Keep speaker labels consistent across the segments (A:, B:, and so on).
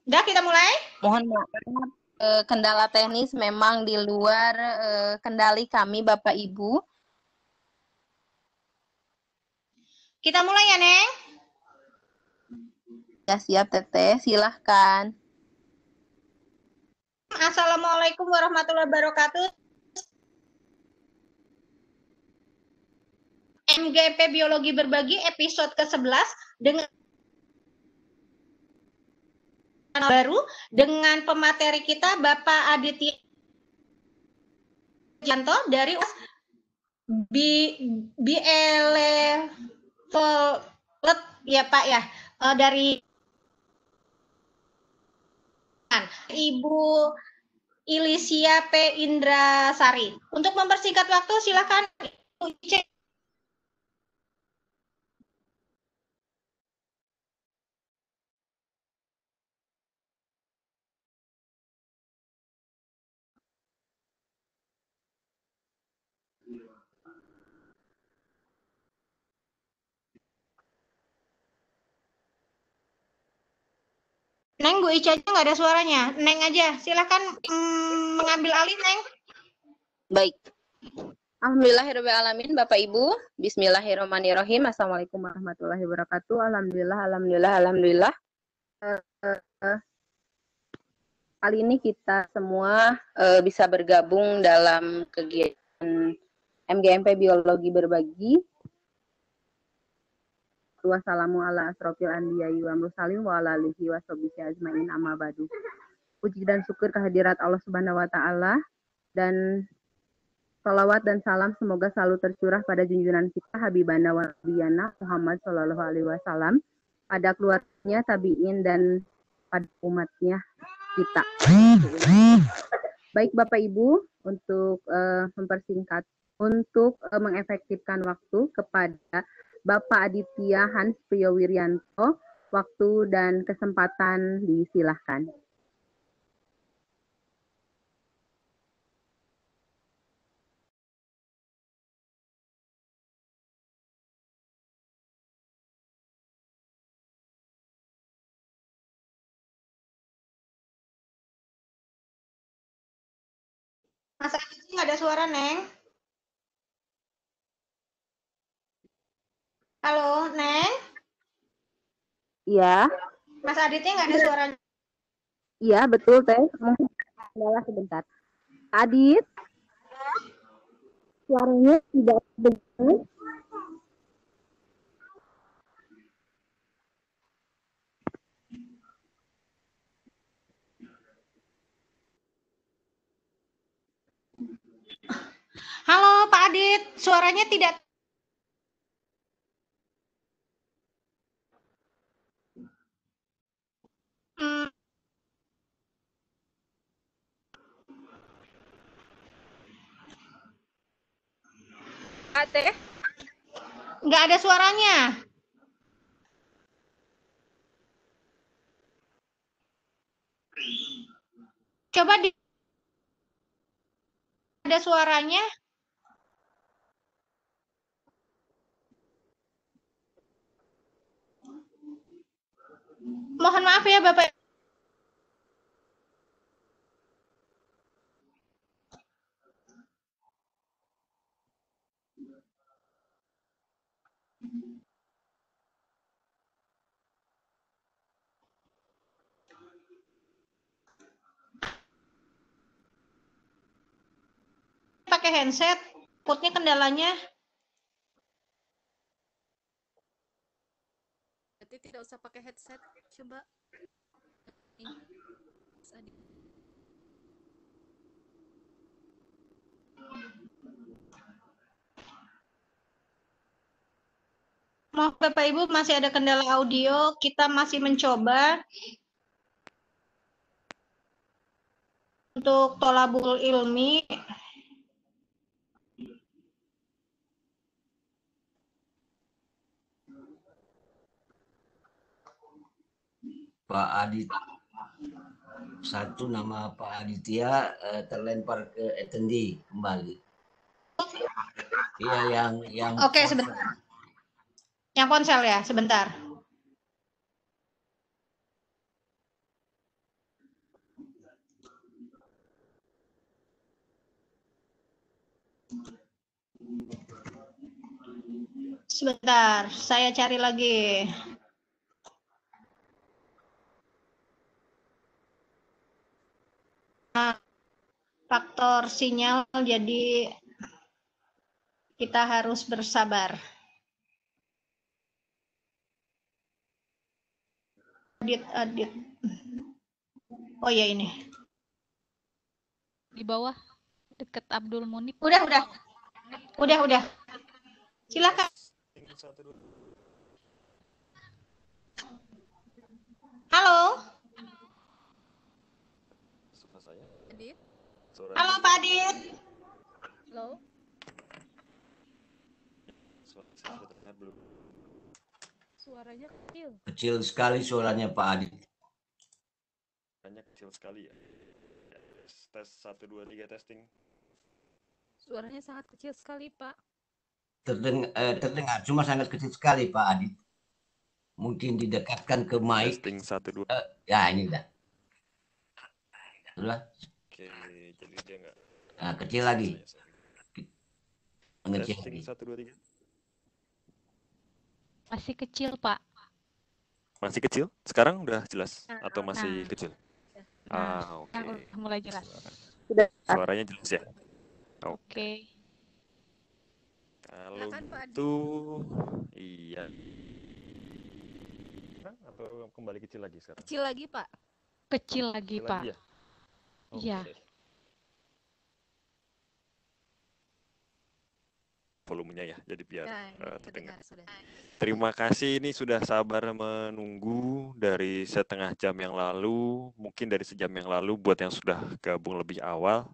A: Udah kita mulai?
B: Mohon maaf, kendala teknis memang di luar kendali kami, Bapak Ibu.
A: Kita mulai ya, Neng?
B: Ya siap, Teteh. Silahkan.
A: Assalamualaikum warahmatullahi wabarakatuh. MGP Biologi Berbagi episode ke-11 dengan baru dengan pemateri kita Bapak Aditya Janto dari level ya Pak ya, dari Ibu Ilisia P. Indrasari. Untuk mempersingkat waktu silakan Ibu Ice. Neng, Bu Ica aja nggak ada suaranya. Neng aja, silakan mengambil alih, Neng.
B: Baik. Alhamdulillahirrahmanirrahim, Bapak Ibu. Bismillahirrahmanirrahim. Assalamualaikum warahmatullahi wabarakatuh. Alhamdulillah. Kali ini kita semua bisa bergabung dalam kegiatan MGMP Biologi Berbagi. Wassalamu ala asrofil anbiya'i wa mursalin wa ala alihi wa sahbihi ajmain amma ba'du. Puji dan syukur kehadirat Allah Subhanahu wa taala dan salawat dan salam semoga selalu tercurah pada junjungan kita Habibana wa Nabiyana Muhammad sallallahu alaihi wasallam, pada keluarganya, tabi'in dan pada umatnya kita. Baik Bapak Ibu, untuk mempersingkat, untuk mengefektifkan waktu kepada Bapak Aditya Hans Priyowiryanto, waktu dan kesempatan disilahkan.
A: Mas Aditya nggak ada suara, Neng. Halo, Neng.
B: Iya.
A: Mas Aditya nggak ada suaranya.
B: Iya, betul, Teh. Mungkin adalah sebentar. Adit, suaranya tidak dengar.
A: Halo, Pak Adit. Suaranya tidak. Hmm,
B: Teh.
A: nggak ada suaranya. Coba ada suaranya. Mohon maaf ya Bapak. Pakai handset, putnya kendalanya.
C: Berarti tidak usah pakai headset, coba.
A: Maaf Bapak Ibu, masih ada kendala audio. Kita masih mencoba untuk tolabul ilmi.
D: Pak Adit, satu nama Pak Aditya terlempar ke attendee kembali. Iya, yang
A: Oke, sebentar. Yang ponsel ya, sebentar. Sebentar, saya cari lagi. Nah, faktor sinyal, jadi kita harus bersabar. Adit. Oh ya ini.
E: Di bawah deket Abdul Munib.
A: Udah. Silakan. Halo.
C: Adit,
A: Halo Pak Adit.
C: halo.
E: Suaranya kecil.
D: Kecil sekali suaranya Pak Adit.
F: Suaranya kecil sekali ya. Tes 1 2 3 testing.
C: Suaranya sangat kecil sekali, Pak.
D: Terdengar cuma sangat kecil sekali Pak Adit. Mungkin didekatkan ke mic.
F: Testing 1 2.
D: Ya ini udah. Sudah.
F: Oke, jadi dia enggak.
D: Nah, kecil lagi. Mengecil
F: Testing
D: lagi.
F: 1 2 3.
E: Masih kecil, Pak.
F: Masih kecil? Sekarang udah jelas atau masih kecil? Oke.
E: Udah mulai jelas.
B: Sudah.
F: Suaranya jelas ya?
E: Oke.
F: Kalau
C: Silakan, Pak Adit.
F: gitu iya. Atau kembali kecil lagi sekarang?
C: Kecil lagi, Pak.
E: Kecil lagi,
F: Kecil
E: Pak.
F: lagi ya?
E: Iya.
F: Oke. Volumenya ya, jadi biar terdengar.
C: Sudah.
F: Terima kasih, ini sudah sabar menunggu dari setengah jam yang lalu, mungkin dari sejam yang lalu buat yang sudah gabung lebih awal.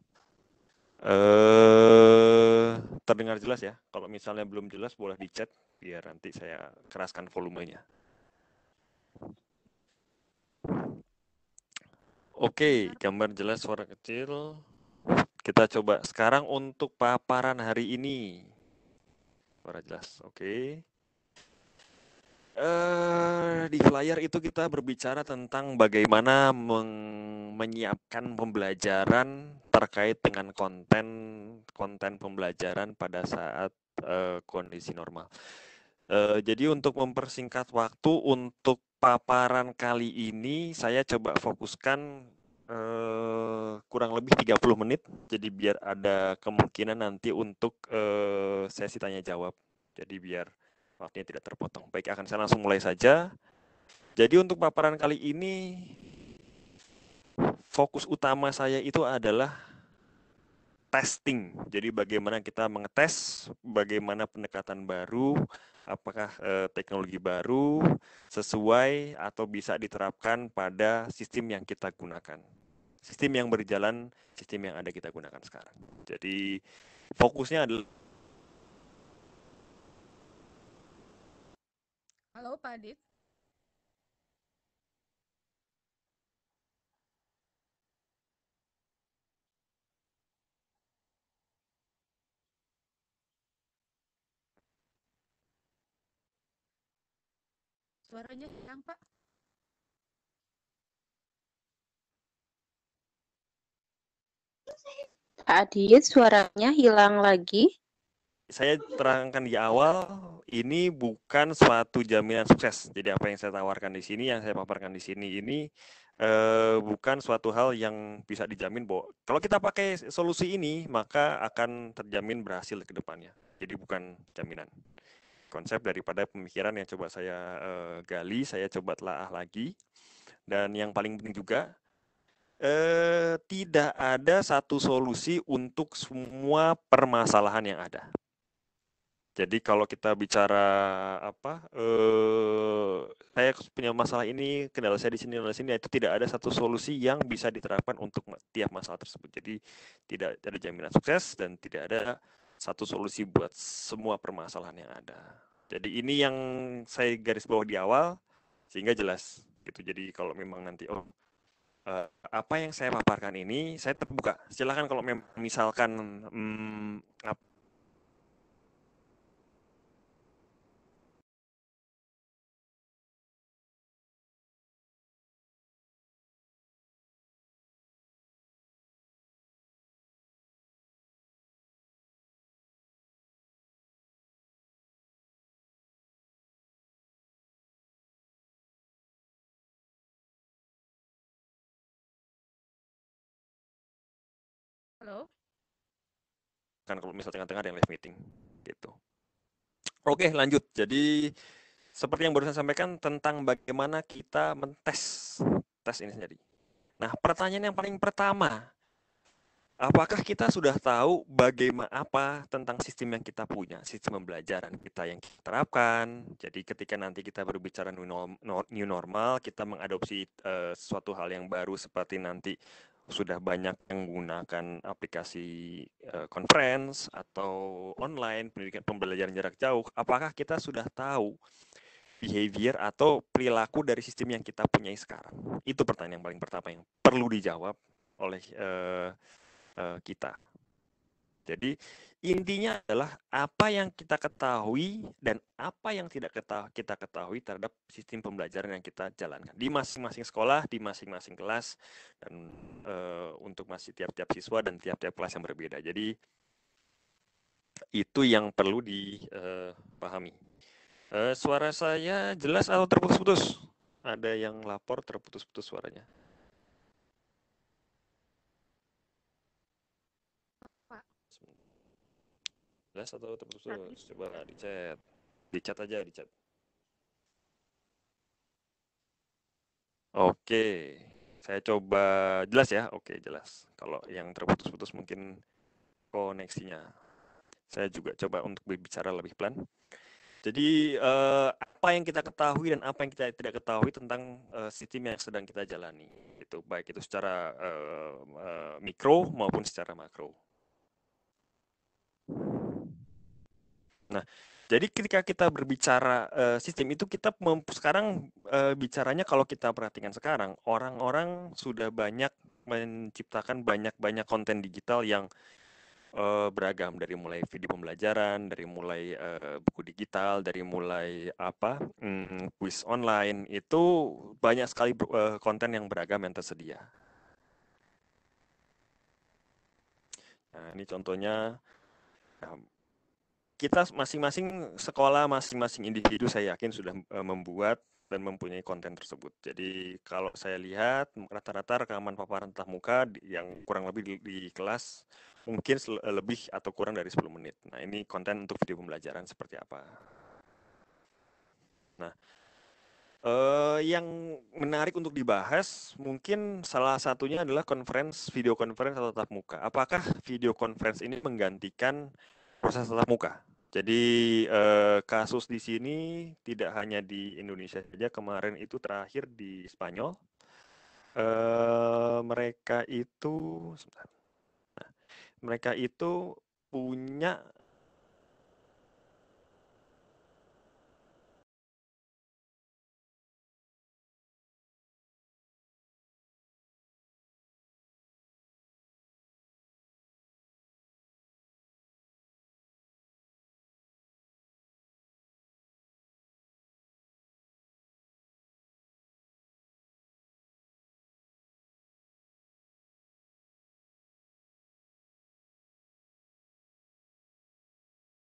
F: Terdengar jelas ya? Kalau misalnya belum jelas boleh di chat biar nanti saya keraskan volumenya. Oke, gambar jelas, suara kecil. Kita coba sekarang untuk paparan hari ini. Suara jelas, oke. Di flyer itu kita berbicara tentang bagaimana menyiapkan pembelajaran terkait dengan konten pembelajaran pada saat kondisi normal. Jadi untuk mempersingkat waktu untuk paparan kali ini saya coba fokuskan kurang lebih 30 menit. Jadi biar ada kemungkinan nanti untuk sesi tanya jawab. Jadi biar waktunya tidak terpotong. Baik, akan saya langsung mulai saja. Jadi untuk paparan kali ini fokus utama saya itu adalah testing. Jadi bagaimana kita mengetes, bagaimana pendekatan baru, apakah teknologi baru sesuai atau bisa diterapkan pada sistem yang kita gunakan. Sistem yang berjalan, sistem yang ada kita gunakan sekarang. Jadi fokusnya adalah
C: Halo, Pak Adit. Suaranya hilang, Pak.
B: Pak Adit, suaranya hilang lagi.
F: saya terangkan di awal, ini bukan suatu jaminan sukses. Jadi apa yang saya tawarkan di sini, yang saya paparkan di sini ini bukan suatu hal yang bisa dijamin bahwa kalau kita pakai solusi ini maka akan terjamin berhasil ke depannya. Jadi bukan jaminan. Konsep daripada pemikiran yang coba saya gali, saya coba telaah lagi. Dan yang paling penting juga, tidak ada satu solusi untuk semua permasalahan yang ada. Jadi kalau kita bicara saya punya masalah ini, kendala saya di sini, itu tidak ada satu solusi yang bisa diterapkan untuk tiap masalah tersebut. Jadi tidak ada jaminan sukses dan tidak ada satu solusi buat semua permasalahan yang ada. Jadi ini yang saya garis bawah di awal sehingga jelas gitu. Jadi kalau memang nanti apa yang saya paparkan ini saya terbuka. Silakan kalau misalkan
C: Halo?
F: Kan kalau misal tengah-tengah ada yang live meeting gitu. Oke, lanjut. Jadi seperti yang baru saya sampaikan tentang bagaimana kita mentes tes ini sendiri. Nah, pertanyaan yang paling pertama, apakah kita sudah tahu bagaimana apa tentang sistem yang kita punya, sistem pembelajaran kita yang kita terapkan? Jadi ketika nanti kita berbicara new normal, kita mengadopsi suatu hal yang baru seperti nanti sudah banyak yang menggunakan aplikasi conference atau online pendidikan pembelajaran jarak jauh. Apakah kita sudah tahu behavior atau perilaku dari sistem yang kita punyai sekarang? Itu pertanyaan yang paling pertama yang perlu dijawab oleh kita. Jadi intinya adalah apa yang kita ketahui dan apa yang tidak kita ketahui terhadap sistem pembelajaran yang kita jalankan di masing-masing sekolah, di masing-masing kelas, dan untuk masih tiap-tiap siswa dan tiap-tiap kelas yang berbeda. Jadi itu yang perlu dipahami. Suara saya jelas atau terputus-putus? Ada yang lapor terputus-putus suaranya.
C: Pak.
F: Jelas atau terputus? Coba di chat. Di chat aja, di chat. Oke, saya coba jelas ya. Oke, jelas. Kalau yang terputus-putus mungkin koneksinya. Saya juga coba untuk berbicara lebih pelan. Jadi apa yang kita ketahui dan apa yang kita tidak ketahui tentang sistem yang sedang kita jalani, itu baik itu secara mikro maupun secara makro. Nah, jadi ketika kita berbicara sistem itu kita sekarang bicaranya kalau kita perhatikan sekarang orang-orang sudah banyak menciptakan banyak konten digital yang beragam, dari mulai video pembelajaran, dari mulai buku digital, dari mulai kuis online, itu banyak sekali konten yang beragam yang tersedia. Nah, ini contohnya. Kita masing-masing sekolah, masing-masing individu saya yakin sudah membuat dan mempunyai konten tersebut. Jadi kalau saya lihat rata-rata rekaman paparan tatap muka yang kurang lebih di kelas mungkin lebih atau kurang dari 10 menit. Nah, ini konten untuk video pembelajaran seperti apa. Nah, yang menarik untuk dibahas mungkin salah satunya adalah video conference atau tatap muka. Apakah video conference ini menggantikan proses tatap muka? Jadi kasus di sini tidak hanya di Indonesia saja, kemarin itu terakhir di Spanyol. Mereka itu punya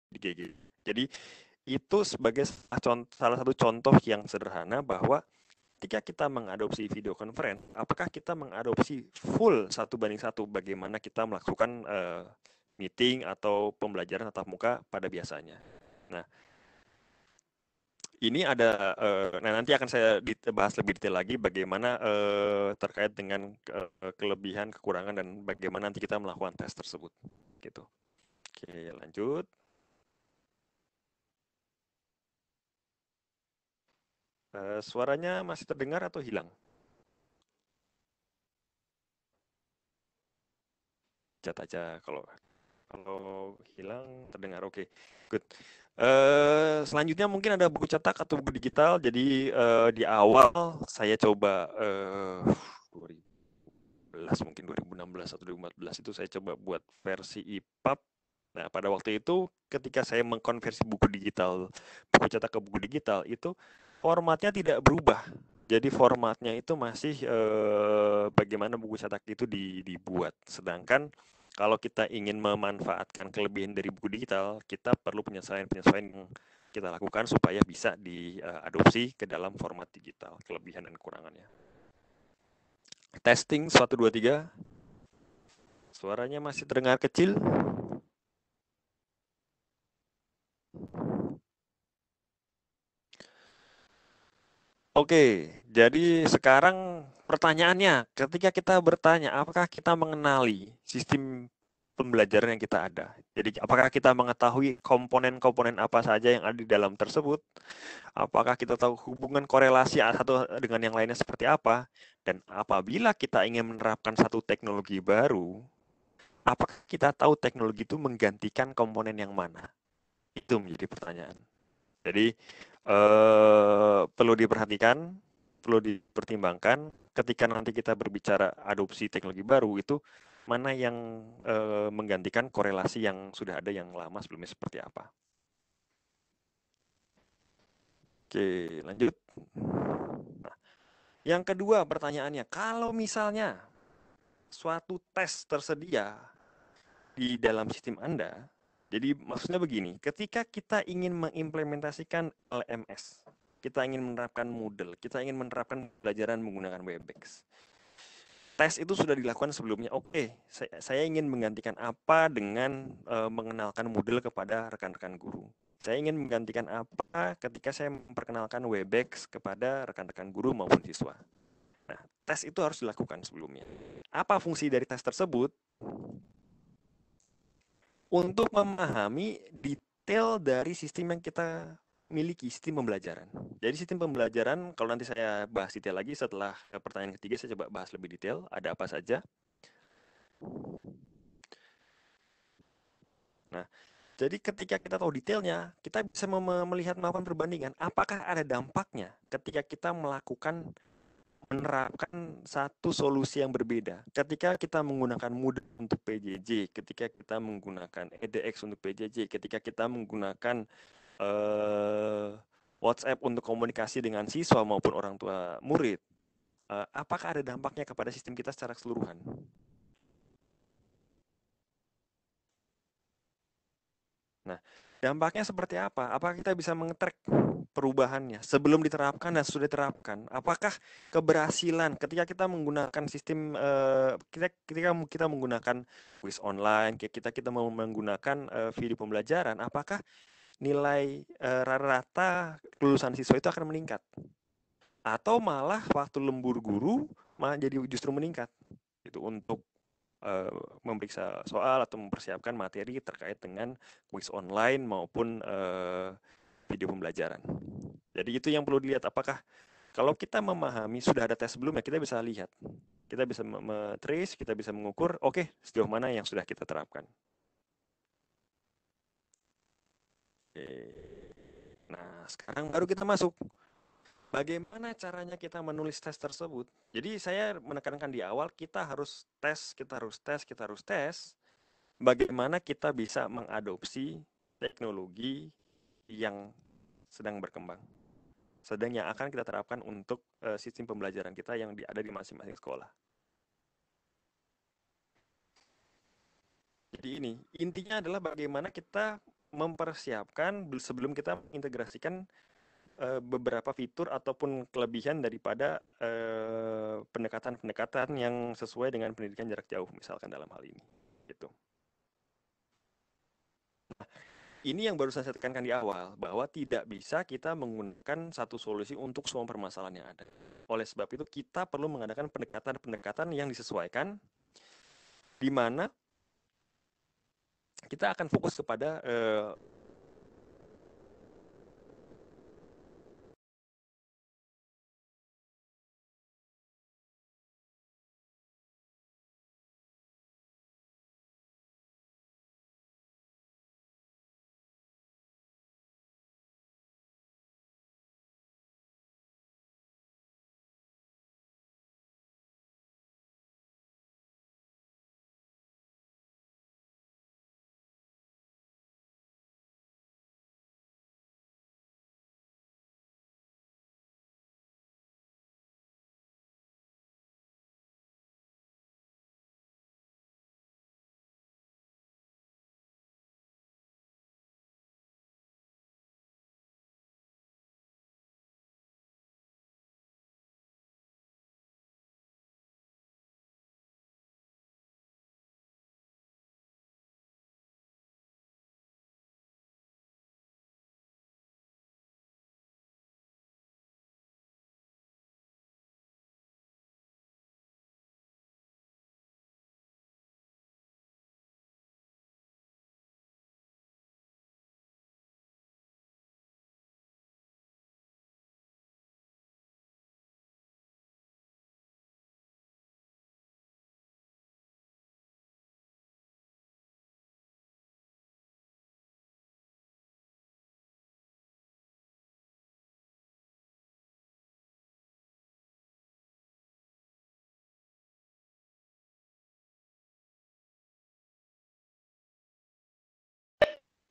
F: di GG. Jadi itu sebagai salah satu contoh yang sederhana bahwa ketika kita mengadopsi video conference, apakah kita mengadopsi full 1:1 bagaimana kita melakukan meeting atau pembelajaran tatap muka pada biasanya. Nah, ini ada, nanti akan saya bahas lebih detail lagi bagaimana terkait dengan kelebihan, kekurangan, dan bagaimana nanti kita melakukan tes tersebut. Gitu. Oke, lanjut. Suaranya masih terdengar atau hilang? Chat aja kalau hilang terdengar. Oke, good. Selanjutnya mungkin ada buku cetak atau buku digital. Jadi di awal saya coba 2011 mungkin 2016 atau 2014 itu saya coba buat versi EPUB. Nah, pada waktu itu ketika saya mengkonversi buku cetak ke buku digital, itu formatnya tidak berubah. Jadi formatnya itu masih bagaimana buku cetak itu dibuat. Sedangkan kalau kita ingin memanfaatkan kelebihan dari buku digital, kita perlu penyesuaian yang kita lakukan supaya bisa diadopsi ke dalam format digital, kelebihan dan kekurangannya. Testing 1 2 3. Suaranya masih terdengar kecil. Oke, jadi sekarang pertanyaannya, ketika kita bertanya, apakah kita mengenali sistem pembelajaran yang kita ada? Jadi, apakah kita mengetahui komponen-komponen apa saja yang ada di dalam tersebut? Apakah kita tahu hubungan korelasi satu dengan yang lainnya seperti apa? Dan apabila kita ingin menerapkan satu teknologi baru, apakah kita tahu teknologi itu menggantikan komponen yang mana? Itu menjadi pertanyaan. Jadi, perlu diperhatikan, perlu dipertimbangkan ketika nanti kita berbicara adopsi teknologi baru itu mana yang menggantikan korelasi yang sudah ada yang lama sebelumnya seperti apa. Oke, lanjut. Nah, yang kedua pertanyaannya, kalau misalnya suatu tes tersedia di dalam sistem Anda, jadi maksudnya begini, ketika kita ingin mengimplementasikan LMS, kita ingin menerapkan Moodle, kita ingin menerapkan pelajaran menggunakan Webex. Tes itu sudah dilakukan sebelumnya. Oke, saya ingin menggantikan apa dengan mengenalkan Moodle kepada rekan-rekan guru. Saya ingin menggantikan apa ketika saya memperkenalkan Webex kepada rekan-rekan guru maupun siswa. Nah, tes itu harus dilakukan sebelumnya. Apa fungsi dari tes tersebut? Untuk memahami detail dari sistem yang kita miliki, sistem pembelajaran. Jadi sistem pembelajaran, kalau nanti saya bahas detail lagi setelah pertanyaan ketiga, saya coba bahas lebih detail, ada apa saja. Nah, jadi ketika kita tahu detailnya, kita bisa melihat melakukan perbandingan. Apakah ada dampaknya ketika kita menerapkan satu solusi yang berbeda. Ketika kita menggunakan Moodle untuk PJJ, ketika kita menggunakan edX untuk PJJ, ketika kita menggunakan WhatsApp untuk komunikasi dengan siswa maupun orang tua murid, apakah ada dampaknya kepada sistem kita secara keseluruhan? Nah, dampaknya seperti apa? Apakah kita bisa mengetrack perubahannya sebelum diterapkan dan sudah diterapkan? Apakah keberhasilan ketika kita menggunakan sistem ketika kita menggunakan quiz online, kita mau menggunakan video pembelajaran, apakah nilai rata-rata kelulusan siswa itu akan meningkat? Atau malah waktu lembur guru malah jadi justru meningkat itu untuk memeriksa soal atau mempersiapkan materi terkait dengan quiz online maupun video pembelajaran. Jadi itu yang perlu dilihat, apakah kalau kita memahami sudah ada tes sebelumnya, kita bisa lihat, kita bisa trace, kita bisa mengukur, oke, sejauh mana yang sudah kita terapkan. Oke. Nah, sekarang baru kita masuk. Bagaimana caranya kita menulis tes tersebut? Jadi saya menekankan di awal, kita harus tes, kita harus tes, kita harus tes. Bagaimana kita bisa mengadopsi teknologi yang sedang berkembang, sedang yang akan kita terapkan untuk sistem pembelajaran kita yang ada di masing-masing sekolah. Jadi ini, intinya adalah bagaimana kita mempersiapkan sebelum kita mengintegrasikan beberapa fitur ataupun kelebihan daripada pendekatan-pendekatan yang sesuai dengan pendidikan jarak jauh, misalkan dalam hal ini. Gitu. Ini yang baru saya tekankan di awal, bahwa tidak bisa kita menggunakan satu solusi untuk semua permasalahan yang ada. Oleh sebab itu, kita perlu mengadakan pendekatan-pendekatan yang disesuaikan, di mana kita akan fokus kepada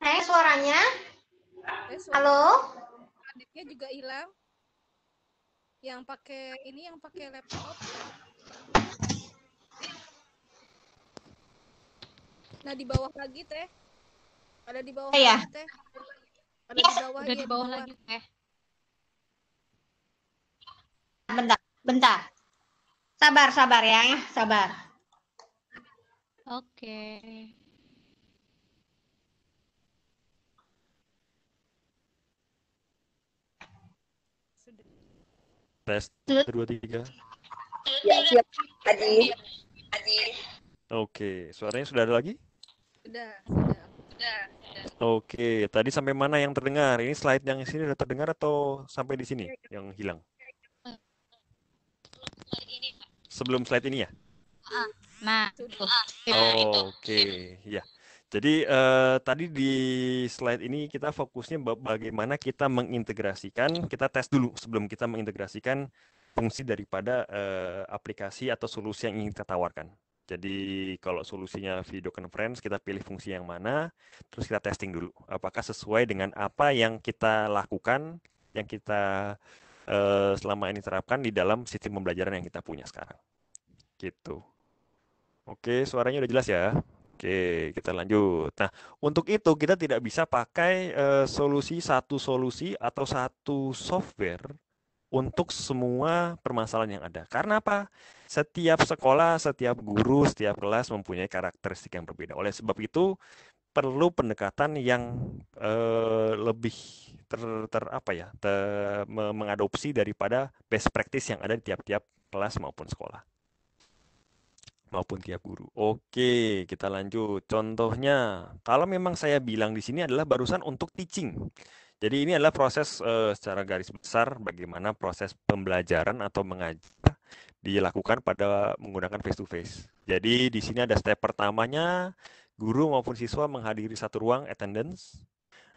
A: Suaranya?
C: Suara
A: Halo?
C: Aditya juga hilang. Yang pakai laptop. Nah, di bawah lagi, Teh. Ada di bawah
A: Iya.
C: lagi, Teh. Ada di bawah,
E: Udah
C: iya,
E: di bawah lagi, Teh.
A: Bentar. Sabar ya, sabar.
E: Oke.
C: Sudah.
F: Tes 2 3.
B: Ya, siap, Adi.
F: Oke, suaranya sudah ada lagi?
C: Sudah.
F: Oke, tadi sampai mana yang terdengar? Ini slide yang sini sudah terdengar atau sampai di sini yang hilang? Sebelum slide ini ya?
E: Nah,
C: Sudah.
F: Oke, ya. Jadi tadi di slide ini kita fokusnya bagaimana kita mengintegrasikan, kita tes dulu sebelum kita mengintegrasikan fungsi daripada aplikasi atau solusi yang ingin kita tawarkan. Jadi kalau solusinya video conference, kita pilih fungsi yang mana, terus kita testing dulu. Apakah sesuai dengan apa yang kita lakukan, yang kita selama ini terapkan di dalam sistem pembelajaran yang kita punya sekarang. Gitu. Oke, suaranya udah jelas ya? Oke, kita lanjut. Nah, untuk itu kita tidak bisa pakai satu solusi atau satu software untuk semua permasalahan yang ada. Karena apa? Setiap sekolah, setiap guru, setiap kelas mempunyai karakteristik yang berbeda. Oleh sebab itu, perlu pendekatan yang lebih mengadopsi daripada best practice yang ada di tiap-tiap kelas maupun sekolah maupun tiap guru. Oke, kita lanjut. Contohnya, kalau memang saya bilang di sini adalah barusan untuk teaching. Jadi ini adalah proses secara garis besar bagaimana proses pembelajaran atau mengajar dilakukan pada menggunakan face to face. Jadi di sini ada step pertamanya, guru maupun siswa menghadiri satu ruang attendance.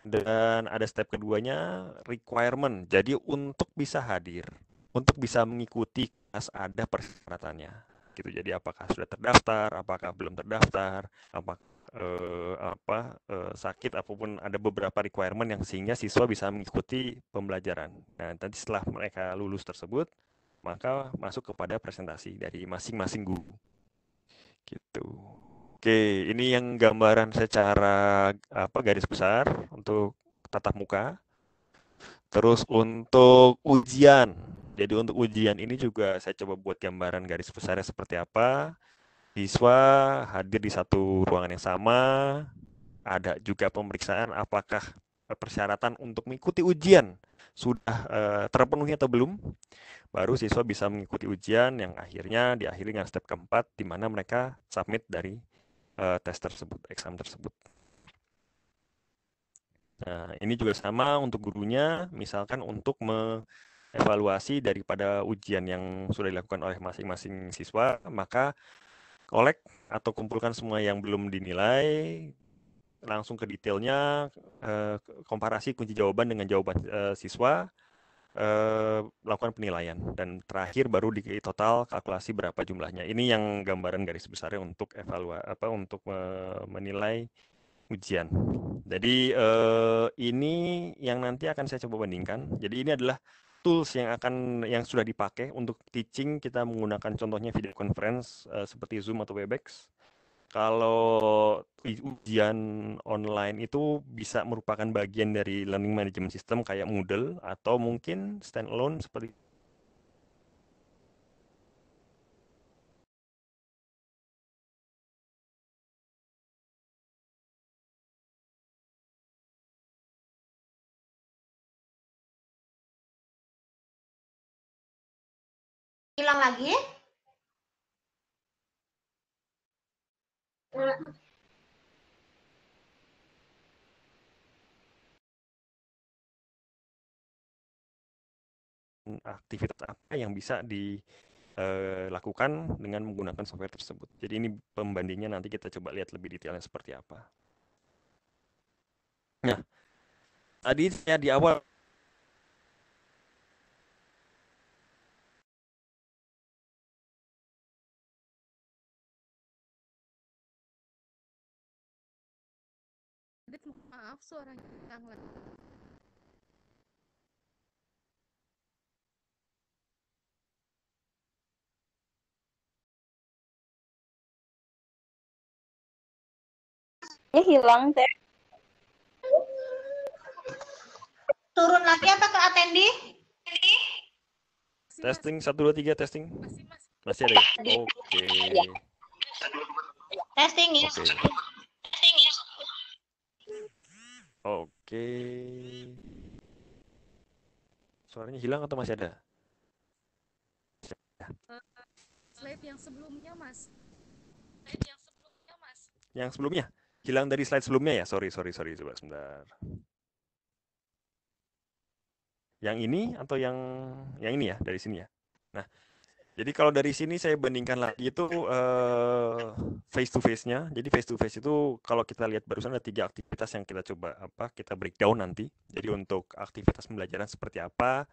F: Dan ada step keduanya, requirement. Jadi untuk bisa hadir, untuk bisa mengikuti kelas ada persyaratannya. Gitu. Jadi apakah sudah terdaftar, apakah belum terdaftar, apakah sakit apapun, ada beberapa requirement yang sehingga siswa bisa mengikuti pembelajaran. Nah, nanti setelah mereka lulus tersebut, maka masuk kepada presentasi dari masing-masing guru. Gitu. Oke, ini yang gambaran secara garis besar untuk tatap muka. Terus untuk ujian. Jadi untuk ujian ini juga saya coba buat gambaran garis besarnya seperti apa. Siswa hadir di satu ruangan yang sama. Ada juga pemeriksaan apakah persyaratan untuk mengikuti ujian sudah terpenuhi atau belum. Baru siswa bisa mengikuti ujian yang akhirnya diakhiri dengan step keempat di mana mereka submit dari tes tersebut, exam tersebut. Nah, ini juga sama untuk gurunya, misalkan untuk mengevaluasi daripada ujian yang sudah dilakukan oleh masing-masing siswa, maka kolek atau kumpulkan semua yang belum dinilai, langsung ke detailnya, komparasi kunci jawaban dengan jawaban siswa, lakukan penilaian, dan terakhir baru di total kalkulasi berapa jumlahnya. Ini yang gambaran garis besarnya untuk untuk menilai ujian. Jadi ini yang nanti akan saya coba bandingkan. Jadi ini adalah tools yang sudah dipakai untuk teaching. Kita menggunakan contohnya video conference seperti Zoom atau Webex. Kalau ujian online itu bisa merupakan bagian dari learning management system kayak Moodle atau mungkin standalone seperti
A: Hilang lagi?
F: aktivitas apa yang bisa dilakukan dengan menggunakan software tersebut. Jadi ini pembandingnya nanti kita coba lihat lebih detailnya seperti apa. Nah, tadi saya di awal
C: Adit, Maaf, suaranya hilang lagi.
B: Hilang teh.
A: Turun lagi apa ke atendi?
C: Masih, Mas.
F: Testing 1 2 3 testing.
C: Masih, Mas.
F: Masih ada ya? Oke.
A: Testing ya.
F: Oke. Oke. Suaranya hilang atau masih ada?
C: Slide yang sebelumnya, Mas.
F: Yang sebelumnya? Hilang dari slide sebelumnya ya? Sorry. Coba sebentar. Yang ini atau yang ini ya? Dari sini ya? Nah, jadi kalau dari sini saya bandingkan lagi itu face to face-nya. Jadi face to face itu kalau kita lihat barusan ada 3 aktivitas yang kita coba kita breakdown nanti. Jadi untuk aktivitas pembelajaran seperti apa,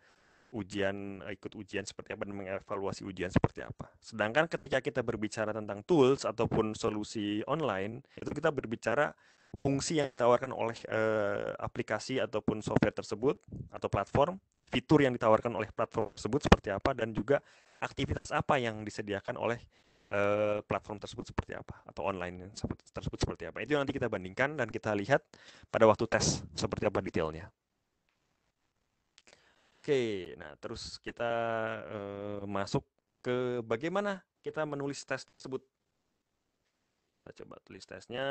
F: ikut ujian seperti apa, dan mengevaluasi ujian seperti apa. Sedangkan ketika kita berbicara tentang tools ataupun solusi online, itu kita berbicara fungsi yang ditawarkan oleh aplikasi ataupun software tersebut atau platform, fitur yang ditawarkan oleh platform tersebut seperti apa, dan juga aktivitas apa yang disediakan oleh platform tersebut seperti apa, atau online tersebut seperti apa. Itu nanti kita bandingkan dan kita lihat pada waktu tes seperti apa detailnya. Oke, nah terus kita masuk ke bagaimana kita menulis tes tersebut. Kita coba tulis tesnya.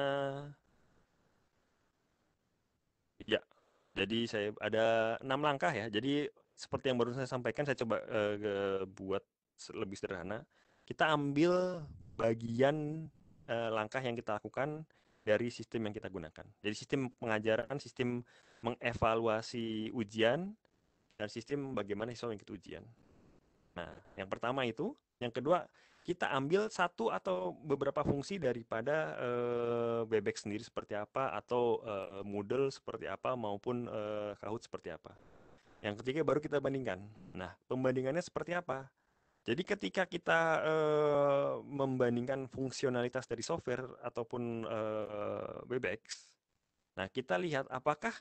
F: Ya, jadi saya ada 6 langkah ya. Jadi seperti yang baru saya sampaikan, saya coba buat lebih sederhana. Kita ambil bagian langkah yang kita lakukan dari sistem yang kita gunakan. Jadi sistem pengajaran, sistem mengevaluasi ujian, dan sistem bagaimana siswa mengikuti ujian. Nah, yang pertama itu. Yang kedua, kita ambil satu atau beberapa fungsi daripada Webex sendiri seperti apa, atau Moodle seperti apa, maupun Kahoot seperti apa. Yang ketiga baru kita bandingkan. Nah, pembandingannya seperti apa? Jadi ketika kita membandingkan fungsionalitas dari software ataupun Webex, nah kita lihat apakah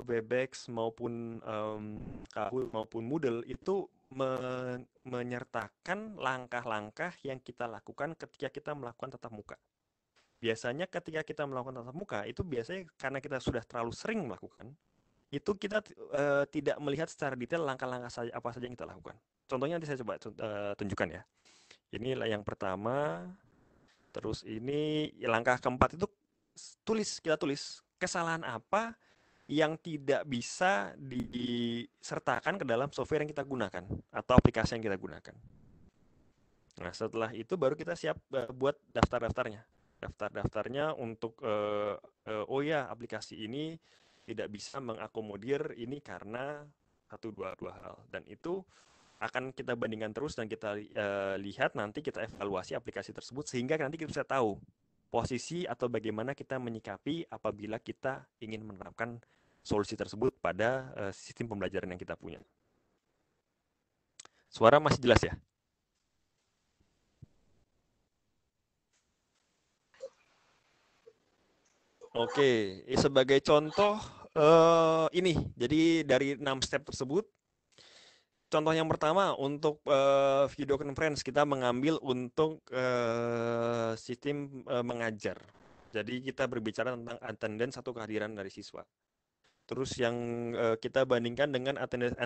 F: Webex maupun Kahoot maupun Moodle itu menyertakan langkah-langkah yang kita lakukan ketika kita melakukan tatap muka. Biasanya ketika kita melakukan tatap muka, itu biasanya karena kita sudah terlalu sering melakukan, itu kita tidak melihat secara detail langkah-langkah apa saja yang kita lakukan. Contohnya nanti saya coba tunjukkan ya. Inilah yang pertama. Terus ini langkah keempat itu kita tulis kesalahan apa yang tidak bisa disertakan ke dalam software yang kita gunakan atau aplikasi yang kita gunakan. Nah, setelah itu baru kita siap buat daftar-daftarnya. Daftar-daftarnya untuk oh ya, aplikasi ini tidak bisa mengakomodir ini karena dua hal, dan itu akan kita bandingkan terus dan kita lihat nanti, kita evaluasi aplikasi tersebut sehingga nanti kita bisa tahu posisi atau bagaimana kita menyikapi apabila kita ingin menerapkan solusi tersebut pada sistem pembelajaran yang kita punya. Suara masih jelas ya? Oke, sebagai contoh ini, jadi dari 6 step tersebut, contoh yang pertama untuk video conference kita mengambil untuk sistem mengajar. Jadi kita berbicara tentang attendance atau kehadiran dari siswa. Terus yang kita bandingkan dengan attendance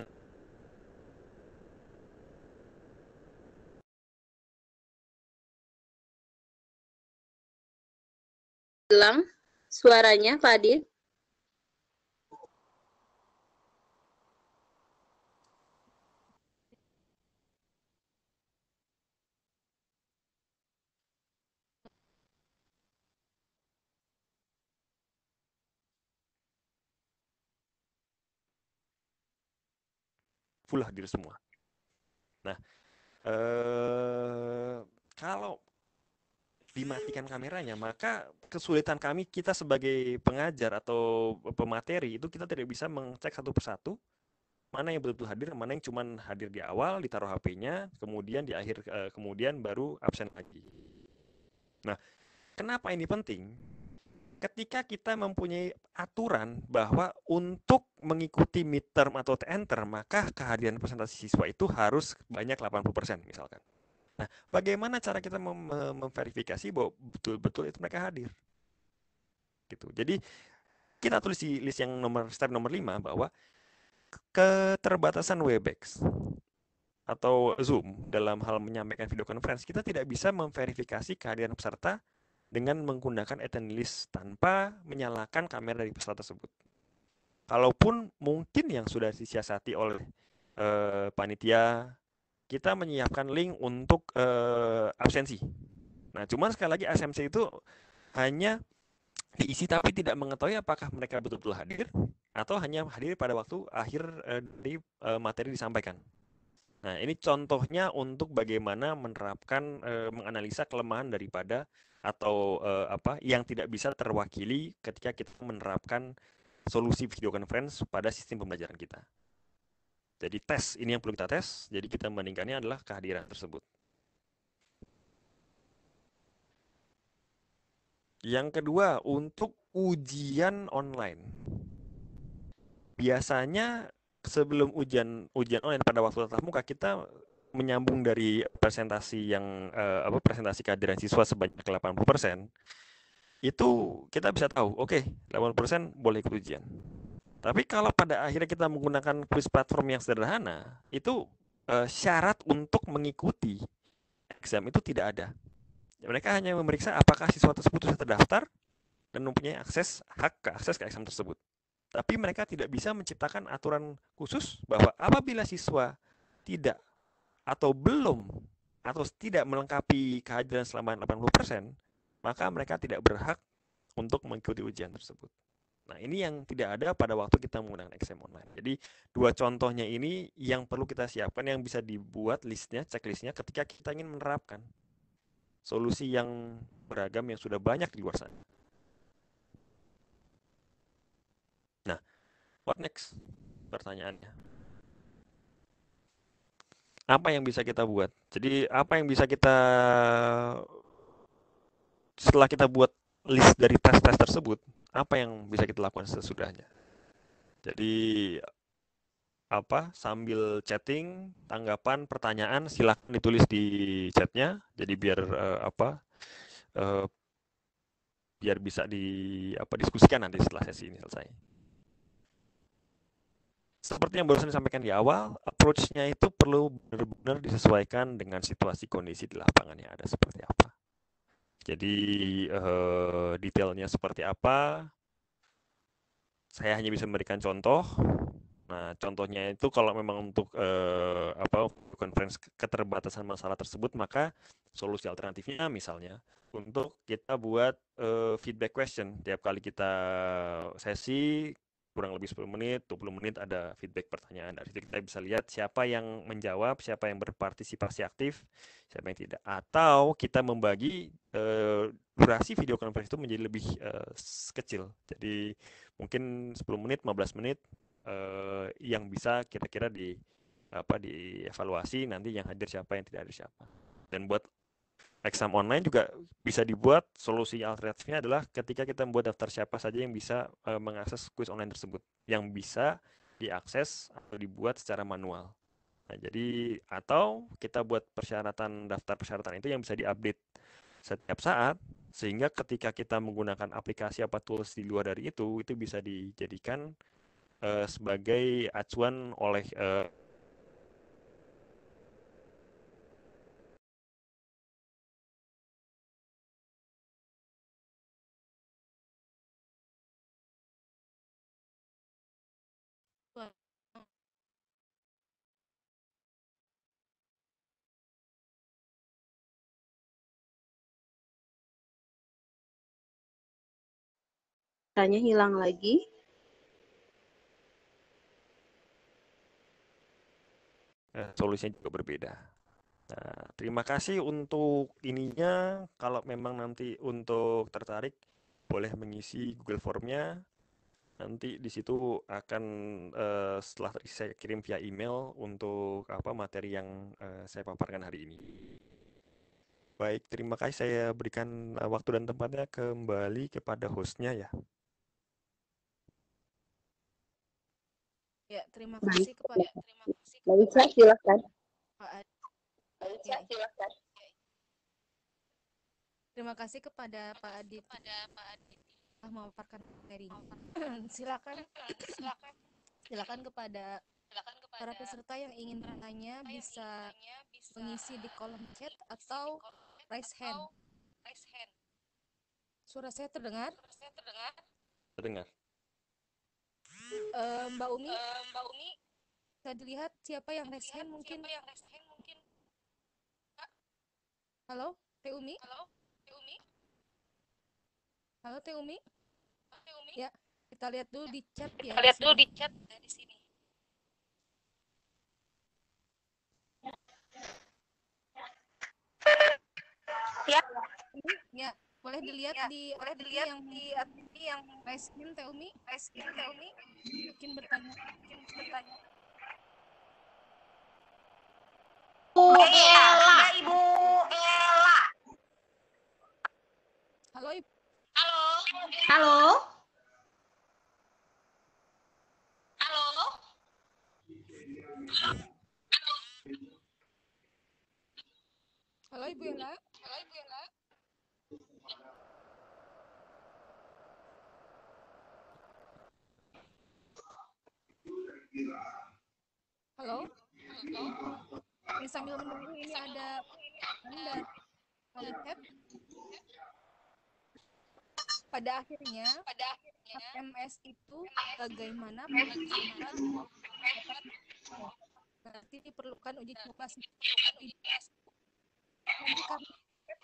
B: Hilang suaranya, Pak Adit.
F: full hadir semua. Nah, kalau dimatikan kameranya, maka kesulitan kita sebagai pengajar atau pemateri itu kita tidak bisa mengecek satu persatu mana yang betul-betul hadir, mana yang cuma hadir di awal, ditaruh HP-nya, kemudian di akhir, kemudian baru absen lagi. Nah, kenapa ini penting? ketika kita mempunyai aturan bahwa untuk mengikuti midterm atau TN-term, maka kehadiran presentasi siswa itu harus banyak 80% misalkan. Nah, bagaimana cara kita memverifikasi bahwa betul-betul itu mereka hadir? Gitu. Jadi, kita tulis di list yang step nomor 5 bahwa keterbatasan Webex atau Zoom dalam hal menyampaikan video conference, kita tidak bisa memverifikasi kehadiran peserta dengan menggunakan attendee list tanpa menyalakan kamera dari peserta tersebut. Kalaupun mungkin yang sudah disiasati oleh panitia, kita menyiapkan link untuk absensi. Nah, cuman sekali lagi absensi itu hanya diisi tapi tidak mengetahui apakah mereka betul-betul hadir atau hanya hadir pada waktu akhir dari materi disampaikan. Nah, ini contohnya untuk bagaimana menerapkan menganalisa kelemahan daripada atau yang tidak bisa terwakili ketika kita menerapkan solusi video conference pada sistem pembelajaran kita. Jadi tes ini yang perlu kita tes. Jadi kita membandingkannya adalah kehadiran tersebut. Yang kedua, untuk ujian online. Biasanya sebelum ujian online pada waktu tatap muka, kita menyambung dari presentasi yang presentasi kehadiran siswa sebanyak 80%, itu kita bisa tahu, oke, 80% boleh ikut ujian. Tapi kalau pada akhirnya kita menggunakan quiz platform yang sederhana, itu syarat untuk mengikuti exam itu tidak ada. Mereka hanya memeriksa apakah siswa tersebut sudah terdaftar dan mempunyai hak ke exam tersebut. Tapi mereka tidak bisa menciptakan aturan khusus bahwa apabila siswa tidak atau belum atau tidak melengkapi kehadiran selama 80%, maka mereka tidak berhak untuk mengikuti ujian tersebut. Nah, ini yang tidak ada pada waktu kita menggunakan exam online. Jadi, dua contohnya ini yang perlu kita siapkan, yang bisa dibuat listnya, checklistnya ketika kita ingin menerapkan solusi yang beragam yang sudah banyak di luar sana. Nah, what next? Pertanyaannya. Apa yang bisa kita buat? Jadi, apa yang bisa kita setelah kita buat list dari tes-tes tersebut, apa yang bisa kita lakukan sesudahnya? Jadi, sambil chatting, tanggapan, pertanyaan, silakan ditulis di chatnya. Jadi biar biar bisa diskusikan nanti setelah sesi ini selesai. Seperti yang barusan disampaikan di awal, approach-nya itu perlu benar-benar disesuaikan dengan situasi kondisi di lapangan yang ada seperti apa. Jadi detailnya seperti apa, saya hanya bisa memberikan contoh. Nah, contohnya itu kalau memang untuk conference keterbatasan masalah tersebut, maka solusi alternatifnya misalnya untuk kita buat feedback question. Tiap kali kita sesi kurang lebih 10 menit, 20 menit ada feedback pertanyaan. Dari situ kita bisa lihat siapa yang menjawab, siapa yang berpartisipasi aktif, siapa yang tidak. Atau kita membagi durasi video conference itu menjadi lebih kecil. Jadi mungkin 10 menit, 15 menit yang bisa kira-kira dievaluasi nanti yang hadir siapa, yang tidak hadir siapa. Dan buat exam online juga bisa dibuat, solusi alternatifnya adalah ketika kita membuat daftar siapa saja yang bisa mengakses quiz online tersebut, yang bisa diakses atau dibuat secara manual. Nah, jadi atau kita buat daftar persyaratan itu yang bisa diupdate setiap saat, sehingga ketika kita menggunakan aplikasi apa tools di luar dari itu bisa dijadikan sebagai acuan oleh
B: Tanya hilang lagi.
F: solusinya juga berbeda. Nah, terima kasih untuk ininya. Kalau memang nanti untuk tertarik, boleh mengisi Google Form-nya. Nanti di situ akan setelah saya kirim via email untuk materi yang saya paparkan hari ini. Baik, terima kasih. Saya berikan waktu dan tempatnya kembali kepada hostnya ya.
C: Ya, terima
B: Baik,
C: kasih kepada
B: Mbak Ica, silakan.
C: Pak Adi. Ya, terima kasih kepada Pak Adit telah memaparkan materinya. Silakan, silakan kepada para peserta yang ingin bertanya bisa mengisi di kolom chat atau raise hand. Suara saya terdengar?
F: Terdengar.
C: Mbak Umi, bisa dilihat siapa yang raise hand mungkin? Halo, Teh Umi? Halo, Teh Umi? Ya, kita lihat dulu di chat ya di sini. Ya, boleh dilihat di ini yang raise hand Teh Umi? Mungkin bertanya.
A: Ibu Ella.
C: Halo, Ibu.
A: Halo.
C: Halo, Ibu Ella. Halo. Ini sambil menunggu ini ada dari chat. Pada akhirnya HMS itu bagaimana pelaksanaan berarti diperlukan uji coba nanti karena